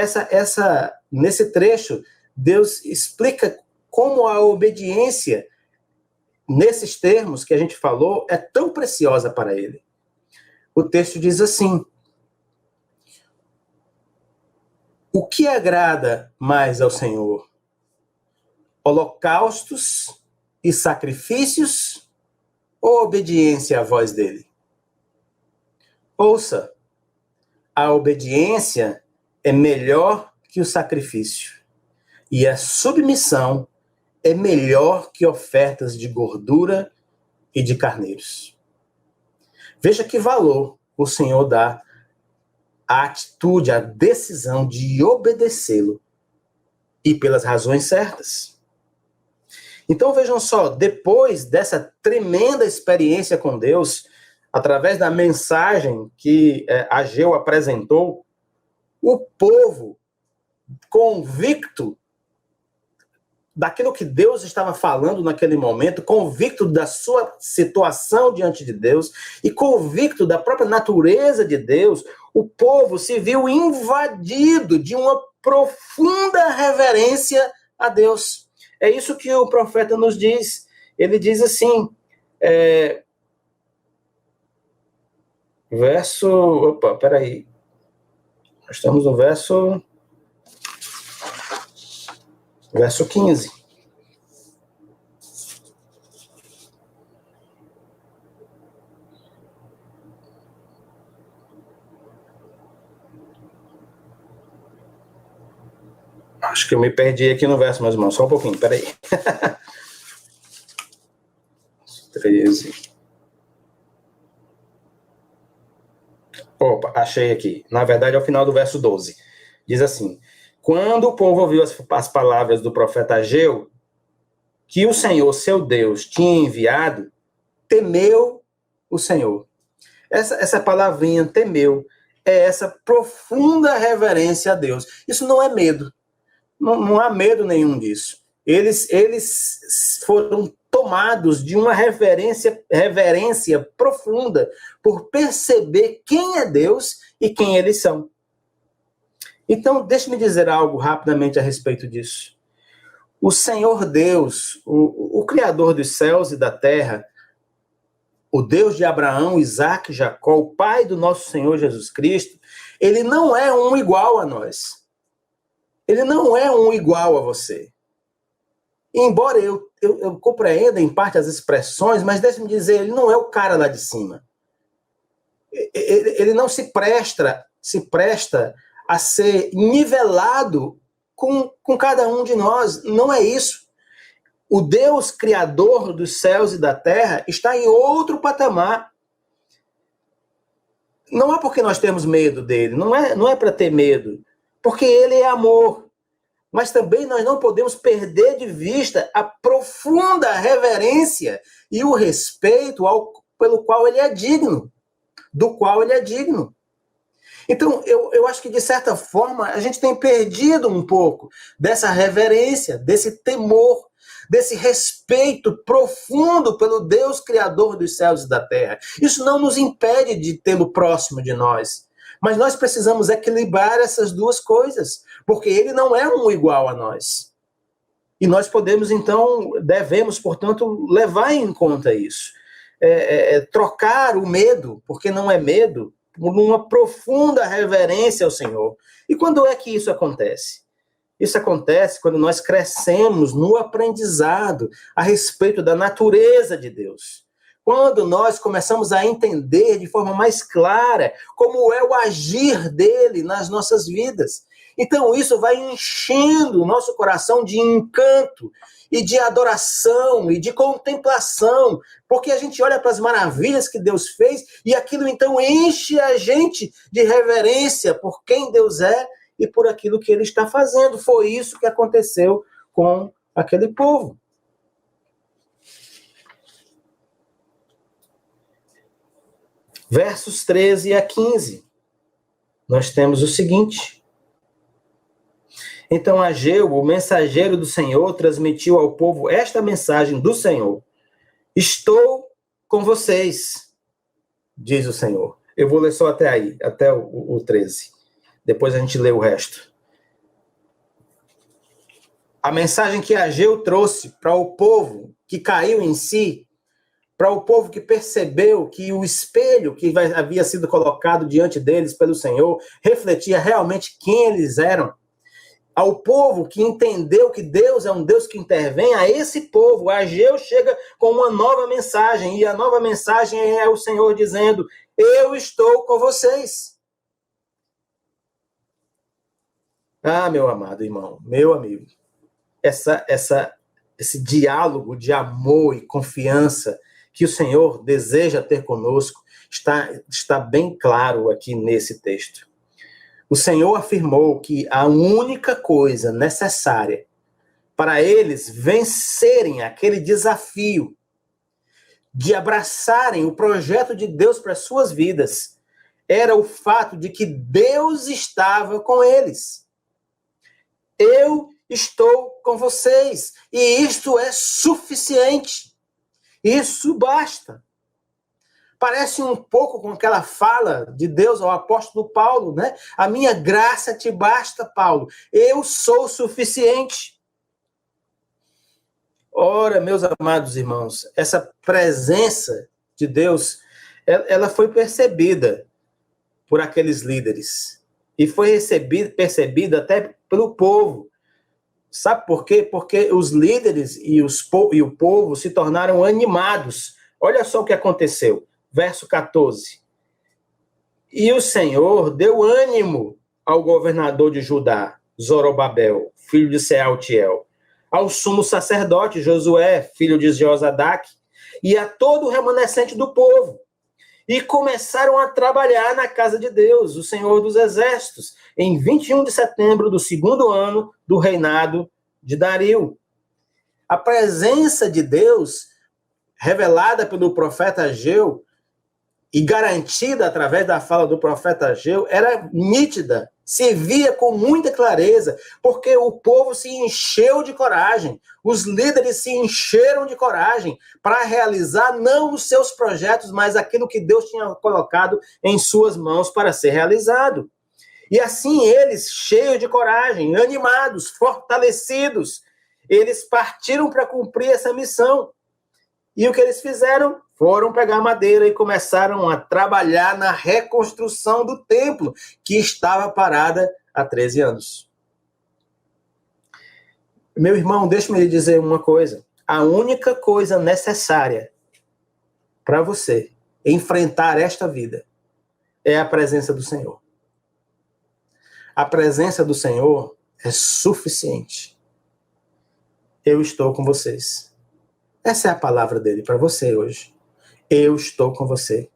nesse trecho, Deus explica como a obediência, nesses termos que a gente falou, é tão preciosa para Ele. O texto diz assim: o que agrada mais ao Senhor? Holocaustos e sacrifícios ou obediência à voz dele? Ouça, a obediência é melhor que o sacrifício, e a submissão é melhor que ofertas de gordura e de carneiros. Veja que valor o Senhor dá à atitude, à decisão de obedecê-lo, e pelas razões certas. Então vejam só, depois dessa tremenda experiência com Deus, através da mensagem que Ageu apresentou, o povo, convicto daquilo que Deus estava falando naquele momento, convicto da sua situação diante de Deus e convicto da própria natureza de Deus, o povo se viu invadido de uma profunda reverência a Deus. É isso que o profeta nos diz. Ele diz assim, nós estamos no verso 15. Acho que eu me perdi aqui no verso, meus irmãos. Só um pouquinho, peraí. 13. Opa, achei aqui. Na verdade, é o final do verso 12. Diz assim: quando o povo ouviu as palavras do profeta Ageu, que o Senhor, seu Deus, tinha enviado, temeu o Senhor. Essa palavrinha, temeu, é essa profunda reverência a Deus. Isso não é medo. Não há medo nenhum disso. Eles foram tomados de uma reverência profunda por perceber quem é Deus e quem eles são. Então, deixe-me dizer algo rapidamente a respeito disso. O Senhor Deus, o Criador dos céus e da terra, o Deus de Abraão, Isaque e Jacó, o Pai do nosso Senhor Jesus Cristo, ele não é um igual a nós. Ele não é um igual a você. Embora eu compreenda em parte as expressões, mas deixe-me dizer, ele não é o cara lá de cima. Ele não se presta a ser nivelado com cada um de nós. Não é isso. O Deus criador dos céus e da terra está em outro patamar. Não é porque nós temos medo dele, não é para ter medo, porque ele é amor. Mas também nós não podemos perder de vista a profunda reverência e o respeito pelo qual ele é digno, do qual ele é digno. Então, eu acho que, de certa forma, a gente tem perdido um pouco dessa reverência, desse temor, desse respeito profundo pelo Deus Criador dos céus e da terra. Isso não nos impede de tê-lo próximo de nós. Mas nós precisamos equilibrar essas duas coisas, porque ele não é um igual a nós. E nós devemos, portanto, levar em conta isso. Trocar o medo, porque não é medo, por uma profunda reverência ao Senhor. E quando é que isso acontece? Isso acontece quando nós crescemos no aprendizado a respeito da natureza de Deus. Quando nós começamos a entender de forma mais clara como é o agir dele nas nossas vidas. Então isso vai enchendo o nosso coração de encanto e de adoração e de contemplação, porque a gente olha para as maravilhas que Deus fez e aquilo então enche a gente de reverência por quem Deus é e por aquilo que ele está fazendo. Foi isso que aconteceu com aquele povo. Versos 13 a 15, nós temos o seguinte: então Ageu, o mensageiro do Senhor, transmitiu ao povo esta mensagem do Senhor: estou com vocês, diz o Senhor. Eu vou ler só até aí, até o 13. Depois a gente lê o resto. A mensagem que Ageu trouxe para o povo que caiu em si, para o povo que percebeu que o espelho que havia sido colocado diante deles pelo Senhor refletia realmente quem eles eram, ao povo que entendeu que Deus é um Deus que intervém, a esse povo, Ageu chega com uma nova mensagem, e a nova mensagem é o Senhor dizendo: eu estou com vocês. Ah, meu amado irmão, meu amigo, esse diálogo de amor e confiança que o Senhor deseja ter conosco está bem claro aqui nesse texto. O Senhor afirmou que a única coisa necessária para eles vencerem aquele desafio de abraçarem o projeto de Deus para as suas vidas era o fato de que Deus estava com eles. Eu estou com vocês, e isto é suficiente. Isso basta. Parece um pouco com aquela fala de Deus ao apóstolo Paulo, né? A minha graça te basta, Paulo. Eu sou suficiente. Ora, meus amados irmãos, essa presença de Deus, ela foi percebida por aqueles líderes. E foi percebida até pelo povo. Sabe por quê? Porque os líderes e o povo se tornaram animados. Olha só o que aconteceu. Verso 14. E o Senhor deu ânimo ao governador de Judá, Zorobabel, filho de Sealtiel, ao sumo sacerdote Josué, filho de Josadaque, e a todo o remanescente do povo. E começaram a trabalhar na casa de Deus, o Senhor dos Exércitos, em 21 de setembro do 2º ano do reinado de Dario. A presença de Deus, revelada pelo profeta Ageu, e garantida através da fala do profeta Ageu, era nítida, se via com muita clareza, porque o povo se encheu de coragem, os líderes se encheram de coragem para realizar não os seus projetos, mas aquilo que Deus tinha colocado em suas mãos para ser realizado. E assim eles, cheios de coragem, animados, fortalecidos, eles partiram para cumprir essa missão. E o que eles fizeram? Foram pegar madeira e começaram a trabalhar na reconstrução do templo, que estava parada há 13 anos. Meu irmão, deixa-me lhe dizer uma coisa. A única coisa necessária para você enfrentar esta vida é a presença do Senhor. A presença do Senhor é suficiente. Eu estou com vocês. Essa é a palavra dele para você hoje. Eu estou com você.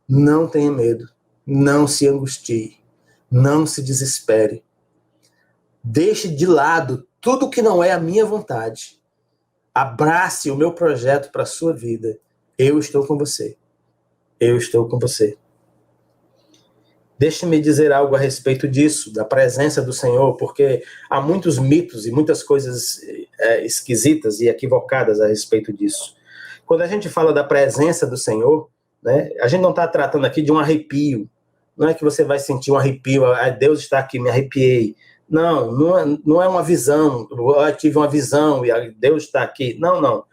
Não tenha medo. Não se angustie. Não se desespere. Deixe de lado tudo que não é a minha vontade. Abrace o meu projeto para a sua vida. Eu estou com você. Eu estou com você. Deixe-me dizer algo a respeito disso, da presença do Senhor, porque há muitos mitos e muitas coisas esquisitas e equivocadas a respeito disso. Quando a gente fala da presença do Senhor, né, a gente não está tratando aqui de um arrepio. Não é que você vai sentir um arrepio, Deus está aqui, me arrepiei. Não é uma visão, eu tive uma visão e Deus está aqui. Não.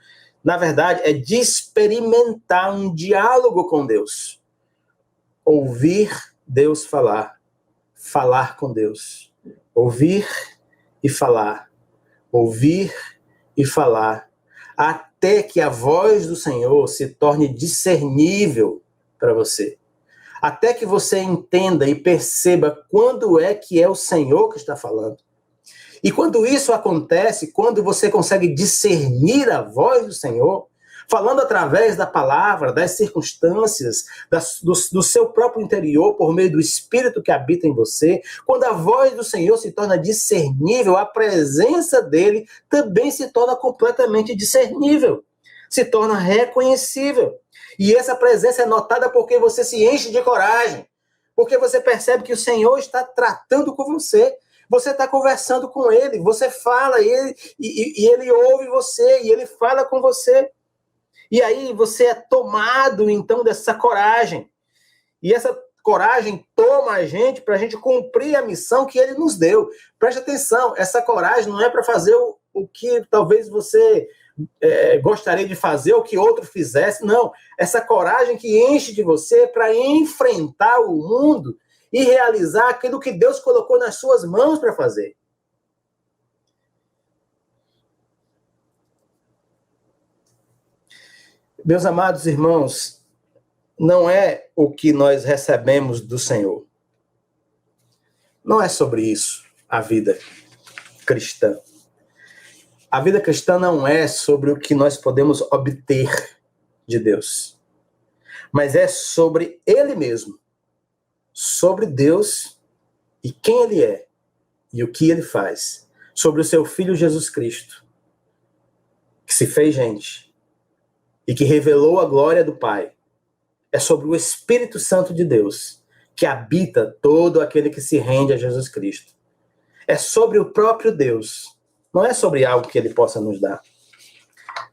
Na verdade, é de experimentar um diálogo com Deus. Ouvir Deus falar com Deus, ouvir e falar, até que a voz do Senhor se torne discernível para você, até que você entenda e perceba quando é que é o Senhor que está falando. E quando isso acontece, quando você consegue discernir a voz do Senhor, falando através da palavra, das circunstâncias, do seu próprio interior, por meio do Espírito que habita em você, quando a voz do Senhor se torna discernível, a presença dele também se torna completamente discernível, se torna reconhecível. E essa presença é notada porque você se enche de coragem, porque você percebe que o Senhor está tratando com você. Você está conversando com ele, você fala e ele ouve você, e ele fala com você. E aí você é tomado, então, dessa coragem. E essa coragem toma a gente para a gente cumprir a missão que ele nos deu. Preste atenção, essa coragem não é para fazer o que talvez você gostaria de fazer, ou que outro fizesse. Não, essa coragem que enche de você para enfrentar o mundo e realizar aquilo que Deus colocou nas suas mãos para fazer. Meus amados irmãos, não é o que nós recebemos do Senhor. Não é sobre isso a vida cristã. A vida cristã não é sobre o que nós podemos obter de Deus, mas é sobre Ele mesmo, sobre Deus e quem Ele é e o que Ele faz, sobre o seu Filho Jesus Cristo, que se fez gente e que revelou a glória do Pai. É sobre o Espírito Santo de Deus, que habita todo aquele que se rende a Jesus Cristo. É sobre o próprio Deus, não é sobre algo que ele possa nos dar.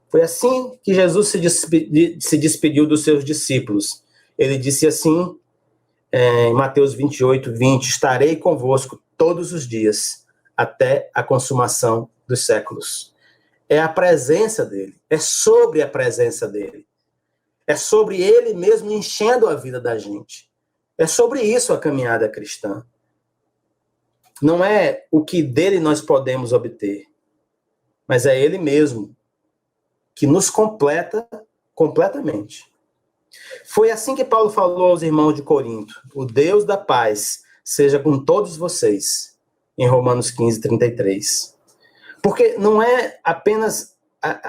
Foi assim que Jesus se despediu dos seus discípulos. Ele disse assim, em Mateus 28, 20, estarei convosco todos os dias, até a consumação dos séculos. É a presença dele, é sobre a presença dele. É sobre ele mesmo enchendo a vida da gente. É sobre isso a caminhada cristã. Não é o que dele nós podemos obter, mas é ele mesmo que nos completa completamente. Foi assim que Paulo falou aos irmãos de Corinto: o Deus da paz seja com todos vocês, em Romanos 15, 33. Porque não é apenas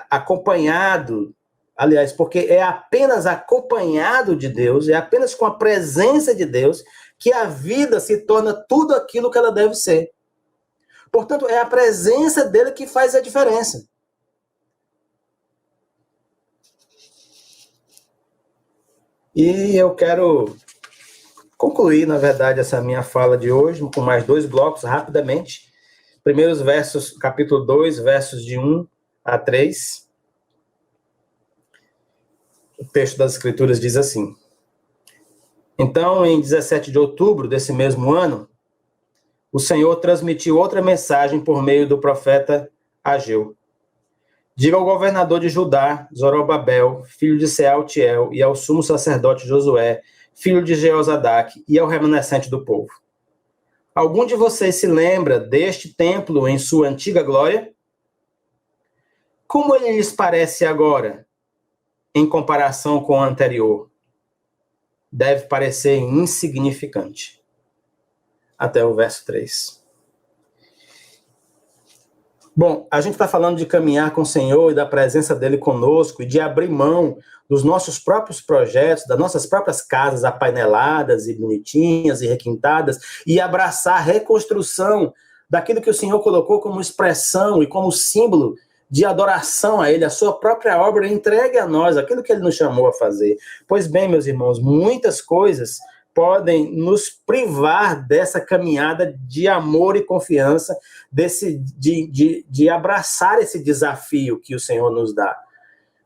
acompanhado Aliás, porque é apenas acompanhado de Deus, é apenas com a presença de Deus que a vida se torna tudo aquilo que ela deve ser. Portanto, é a presença dele que faz a diferença. E eu quero concluir, na verdade, essa minha fala de hoje com mais 2 blocos, rapidamente. Primeiros versos, capítulo 2, versos de 1 a 3. O texto das Escrituras diz assim: Então, em 17 de outubro desse mesmo ano, o Senhor transmitiu outra mensagem por meio do profeta Ageu. Diga ao governador de Judá, Zorobabel, filho de Sealtiel, e ao sumo sacerdote Josué, filho de Jeozadaque, e ao remanescente do povo. Algum de vocês se lembra deste templo em sua antiga glória? Como ele lhes parece agora, em comparação com o anterior? Deve parecer insignificante. Até o verso 3. Bom, a gente está falando de caminhar com o Senhor e da presença dele conosco e de abrir mão dos nossos próprios projetos, das nossas próprias casas apaineladas e bonitinhas e requintadas e abraçar a reconstrução daquilo que o Senhor colocou como expressão e como símbolo de adoração a ele, a sua própria obra entregue a nós, aquilo que ele nos chamou a fazer. Pois bem, meus irmãos, muitas coisas podem nos privar dessa caminhada de amor e confiança, de abraçar esse desafio que o Senhor nos dá.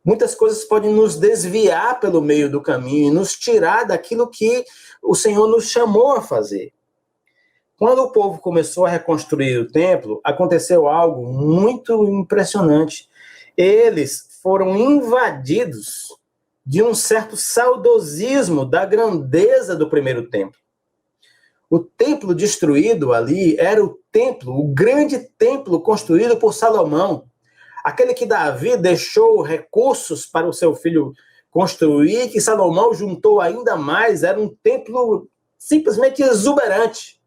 Muitas coisas podem nos desviar pelo meio do caminho e nos tirar daquilo que o Senhor nos chamou a fazer. Quando o povo começou a reconstruir o templo, aconteceu algo muito impressionante. Eles foram invadidos de um certo saudosismo da grandeza do primeiro templo. O templo destruído ali era o templo, o grande templo construído por Salomão. Aquele que Davi deixou recursos para o seu filho construir, que Salomão juntou ainda mais, era um templo simplesmente exuberante.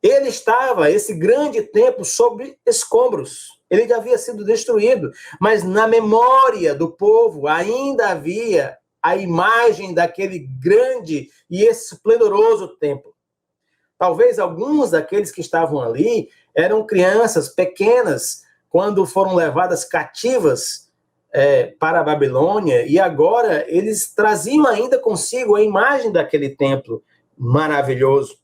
Ele estava, esse grande templo, sob escombros. Ele já havia sido destruído, mas na memória do povo ainda havia a imagem daquele grande e esplendoroso templo. Talvez alguns daqueles que estavam ali eram crianças pequenas quando foram levadas cativas para a Babilônia, e agora eles traziam ainda consigo a imagem daquele templo maravilhoso.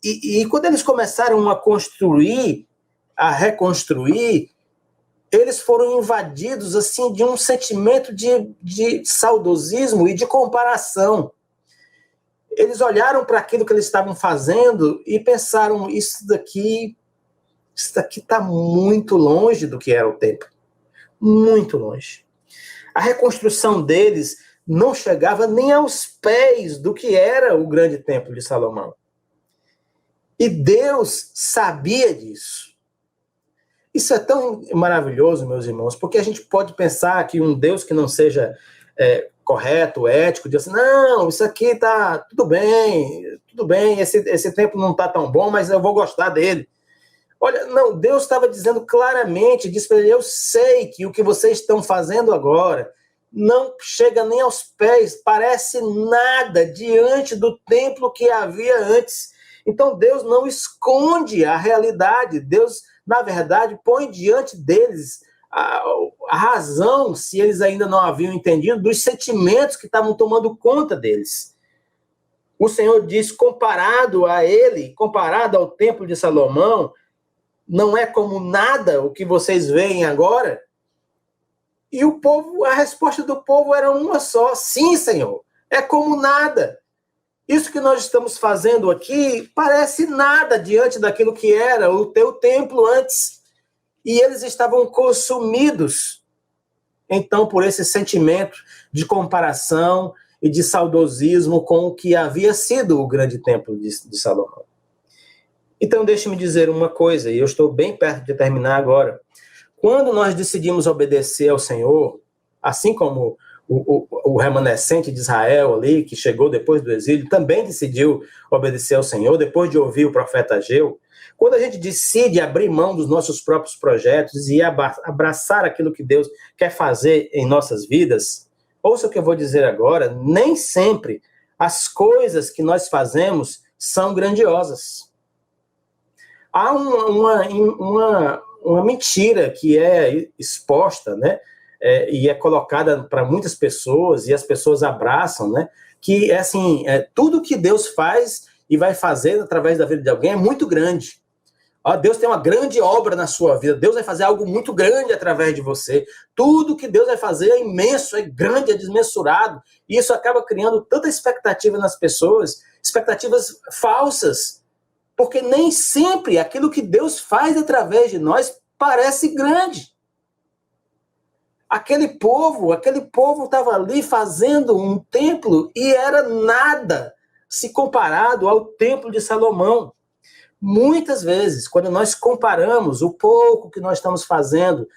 E quando eles começaram a construir, a reconstruir, eles foram invadidos assim de um sentimento de saudosismo e de comparação. Eles olharam para aquilo que eles estavam fazendo e pensaram, isso daqui está muito longe do que era o templo. Muito longe. A reconstrução deles não chegava nem aos pés do que era o grande templo de Salomão. E Deus sabia disso. Isso é tão maravilhoso, meus irmãos, porque a gente pode pensar que um Deus que não seja correto, ético, diz assim, não, isso aqui tá tudo bem, esse templo não tá tão bom, mas eu vou gostar dele. Olha, não, Deus estava dizendo claramente, disse para ele, eu sei que o que vocês estão fazendo agora não chega nem aos pés, parece nada diante do templo que havia antes. Então Deus não esconde a realidade, Deus, na verdade, põe diante deles a razão, se eles ainda não haviam entendido, dos sentimentos que estavam tomando conta deles. O Senhor diz, comparado a ele, comparado ao templo de Salomão, não é como nada o que vocês veem agora? E o povo, a resposta do povo era uma só, sim, Senhor, é como nada. Isso que nós estamos fazendo aqui parece nada diante daquilo que era o teu templo antes. E eles estavam consumidos, então, por esse sentimento de comparação e de saudosismo com o que havia sido o grande templo de Salomão. Então, deixe-me dizer uma coisa, e eu estou bem perto de terminar agora. Quando nós decidimos obedecer ao Senhor, assim como o remanescente de Israel ali, que chegou depois do exílio, também decidiu obedecer ao Senhor, depois de ouvir o profeta Ageu, Quando a gente decide abrir mão dos nossos próprios projetos e abraçar aquilo que Deus quer fazer em nossas vidas, ouça o que eu vou dizer agora, nem sempre as coisas que nós fazemos são grandiosas. Há uma mentira que é exposta, né? E é colocada para muitas pessoas, e as pessoas abraçam, né? Que é assim, tudo que Deus faz e vai fazer através da vida de alguém é muito grande. Ó, Deus tem uma grande obra na sua vida, Deus vai fazer algo muito grande através de você. Tudo que Deus vai fazer é imenso, é grande, é desmensurado. E isso acaba criando tanta expectativa nas pessoas, expectativas falsas, porque nem sempre aquilo que Deus faz através de nós parece grande. Aquele povo estava ali fazendo um templo e era nada se comparado ao templo de Salomão. Muitas vezes, quando nós comparamos o pouco que nós estamos fazendo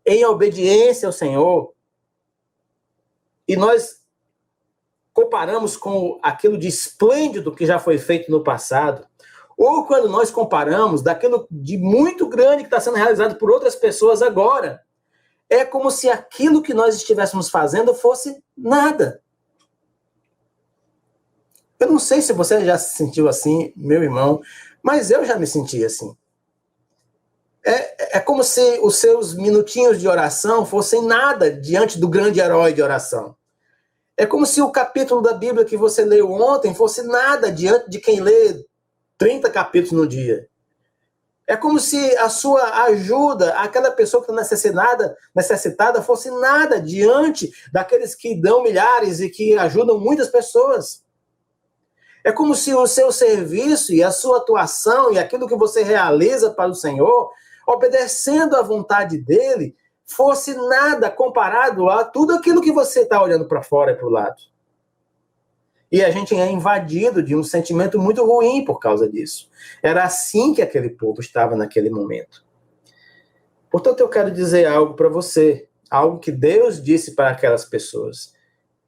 em obediência ao Senhor, e nós comparamos com aquilo de esplêndido que já foi feito no passado, ou quando nós comparamos daquilo de muito grande que está sendo realizado por outras pessoas agora, é como se aquilo que nós estivéssemos fazendo fosse nada. Eu não sei se você já se sentiu assim, meu irmão, mas eu já me senti assim. É como se os seus minutinhos de oração fossem nada diante do grande herói de oração. É como se o capítulo da Bíblia que você leu ontem fosse nada diante de quem lê 30 capítulos no dia. É como se a sua ajuda àquela pessoa que está necessitada fosse nada diante daqueles que dão milhares e que ajudam muitas pessoas. É como se o seu serviço e a sua atuação e aquilo que você realiza para o Senhor, obedecendo à vontade dele, fosse nada comparado a tudo aquilo que você está olhando para fora e para o lado. E a gente é invadido de um sentimento muito ruim por causa disso. Era assim que aquele povo estava naquele momento. Portanto, eu quero dizer algo para você, algo que Deus disse para aquelas pessoas.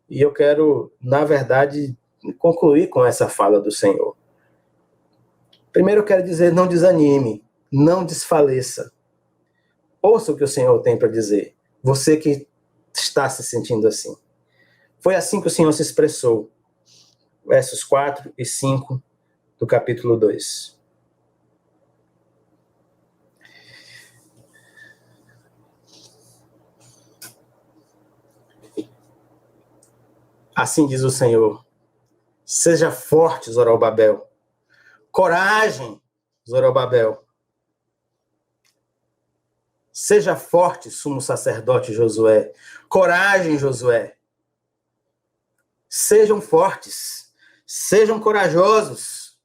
E eu quero, na verdade, concluir com essa fala do Senhor. Primeiro eu quero dizer, não desanime, não desfaleça. Ouça o que o Senhor tem para dizer. Você que está se sentindo assim. Foi assim que o Senhor se expressou. Versos 4 e 5 do capítulo 2. Assim diz o Senhor: seja forte, Zorobabel. Coragem, Zorobabel. Seja forte, sumo sacerdote Josué. Coragem, Josué. Sejam fortes. Sejam corajosos.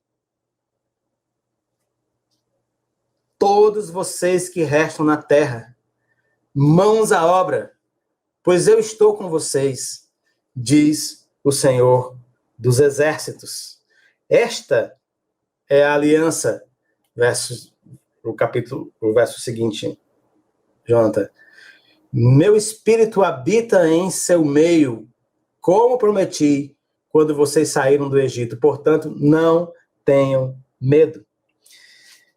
Todos vocês que restam na terra, mãos à obra, pois eu estou com vocês, diz o Senhor dos exércitos. Esta é a aliança, o verso seguinte, Jonathan. Meu espírito habita em seu meio, como prometi, quando vocês saíram do Egito. Portanto, não tenham medo.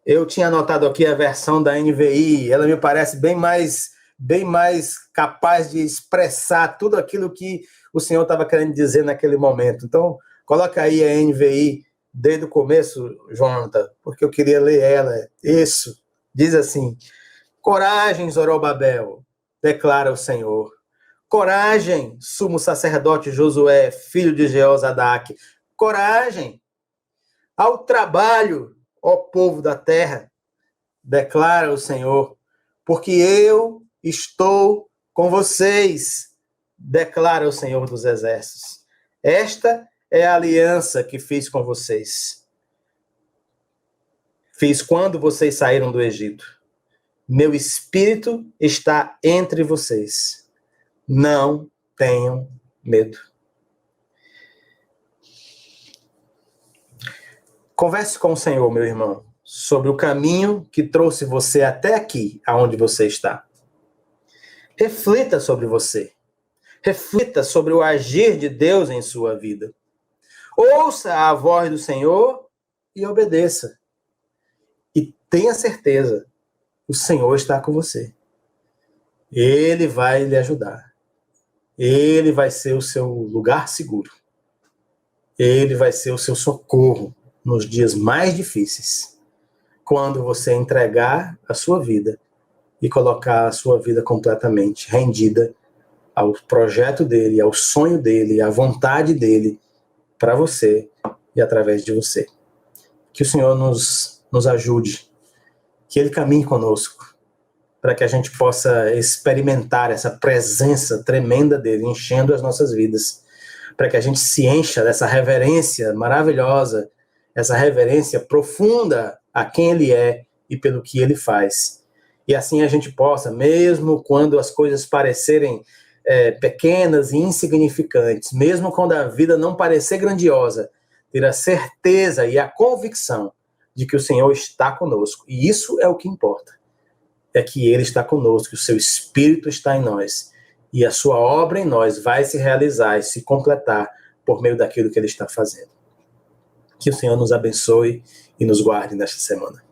Eu tinha anotado aqui a versão da NVI, ela me parece bem mais capaz de expressar tudo aquilo que o Senhor estava querendo dizer naquele momento. Então, coloca aí a NVI desde o começo, Jonathan, porque eu queria ler ela. Isso, diz assim: coragem, Zorobabel, declara o Senhor. Coragem, sumo sacerdote Josué, filho de Jeozadak. Coragem, ao trabalho, ó povo da terra, declara o Senhor, porque eu estou com vocês, declara o Senhor dos exércitos. Esta é a aliança que fiz com vocês. Fiz quando vocês saíram do Egito. Meu espírito está entre vocês. Não tenham medo. Converse com o Senhor, meu irmão, sobre o caminho que trouxe você até aqui, aonde você está. Reflita sobre você. Reflita sobre o agir de Deus em sua vida. Ouça a voz do Senhor e obedeça. E tenha certeza, o Senhor está com você. Ele vai lhe ajudar. Ele vai ser o seu lugar seguro. Ele vai ser o seu socorro nos dias mais difíceis. Quando você entregar a sua vida e colocar a sua vida completamente rendida ao projeto dele, ao sonho dele, à vontade dele para você e através de você. Que o Senhor nos ajude, que Ele caminhe conosco, para que a gente possa experimentar essa presença tremenda dele, enchendo as nossas vidas, para que a gente se encha dessa reverência maravilhosa, essa reverência profunda a quem Ele é e pelo que Ele faz. E assim a gente possa, mesmo quando as coisas parecerem pequenas e insignificantes, mesmo quando a vida não parecer grandiosa, ter a certeza e a convicção de que o Senhor está conosco. E isso é o que importa. É que Ele está conosco, o seu Espírito está em nós. E a sua obra em nós vai se realizar e se completar por meio daquilo que Ele está fazendo. Que o Senhor nos abençoe e nos guarde nesta semana.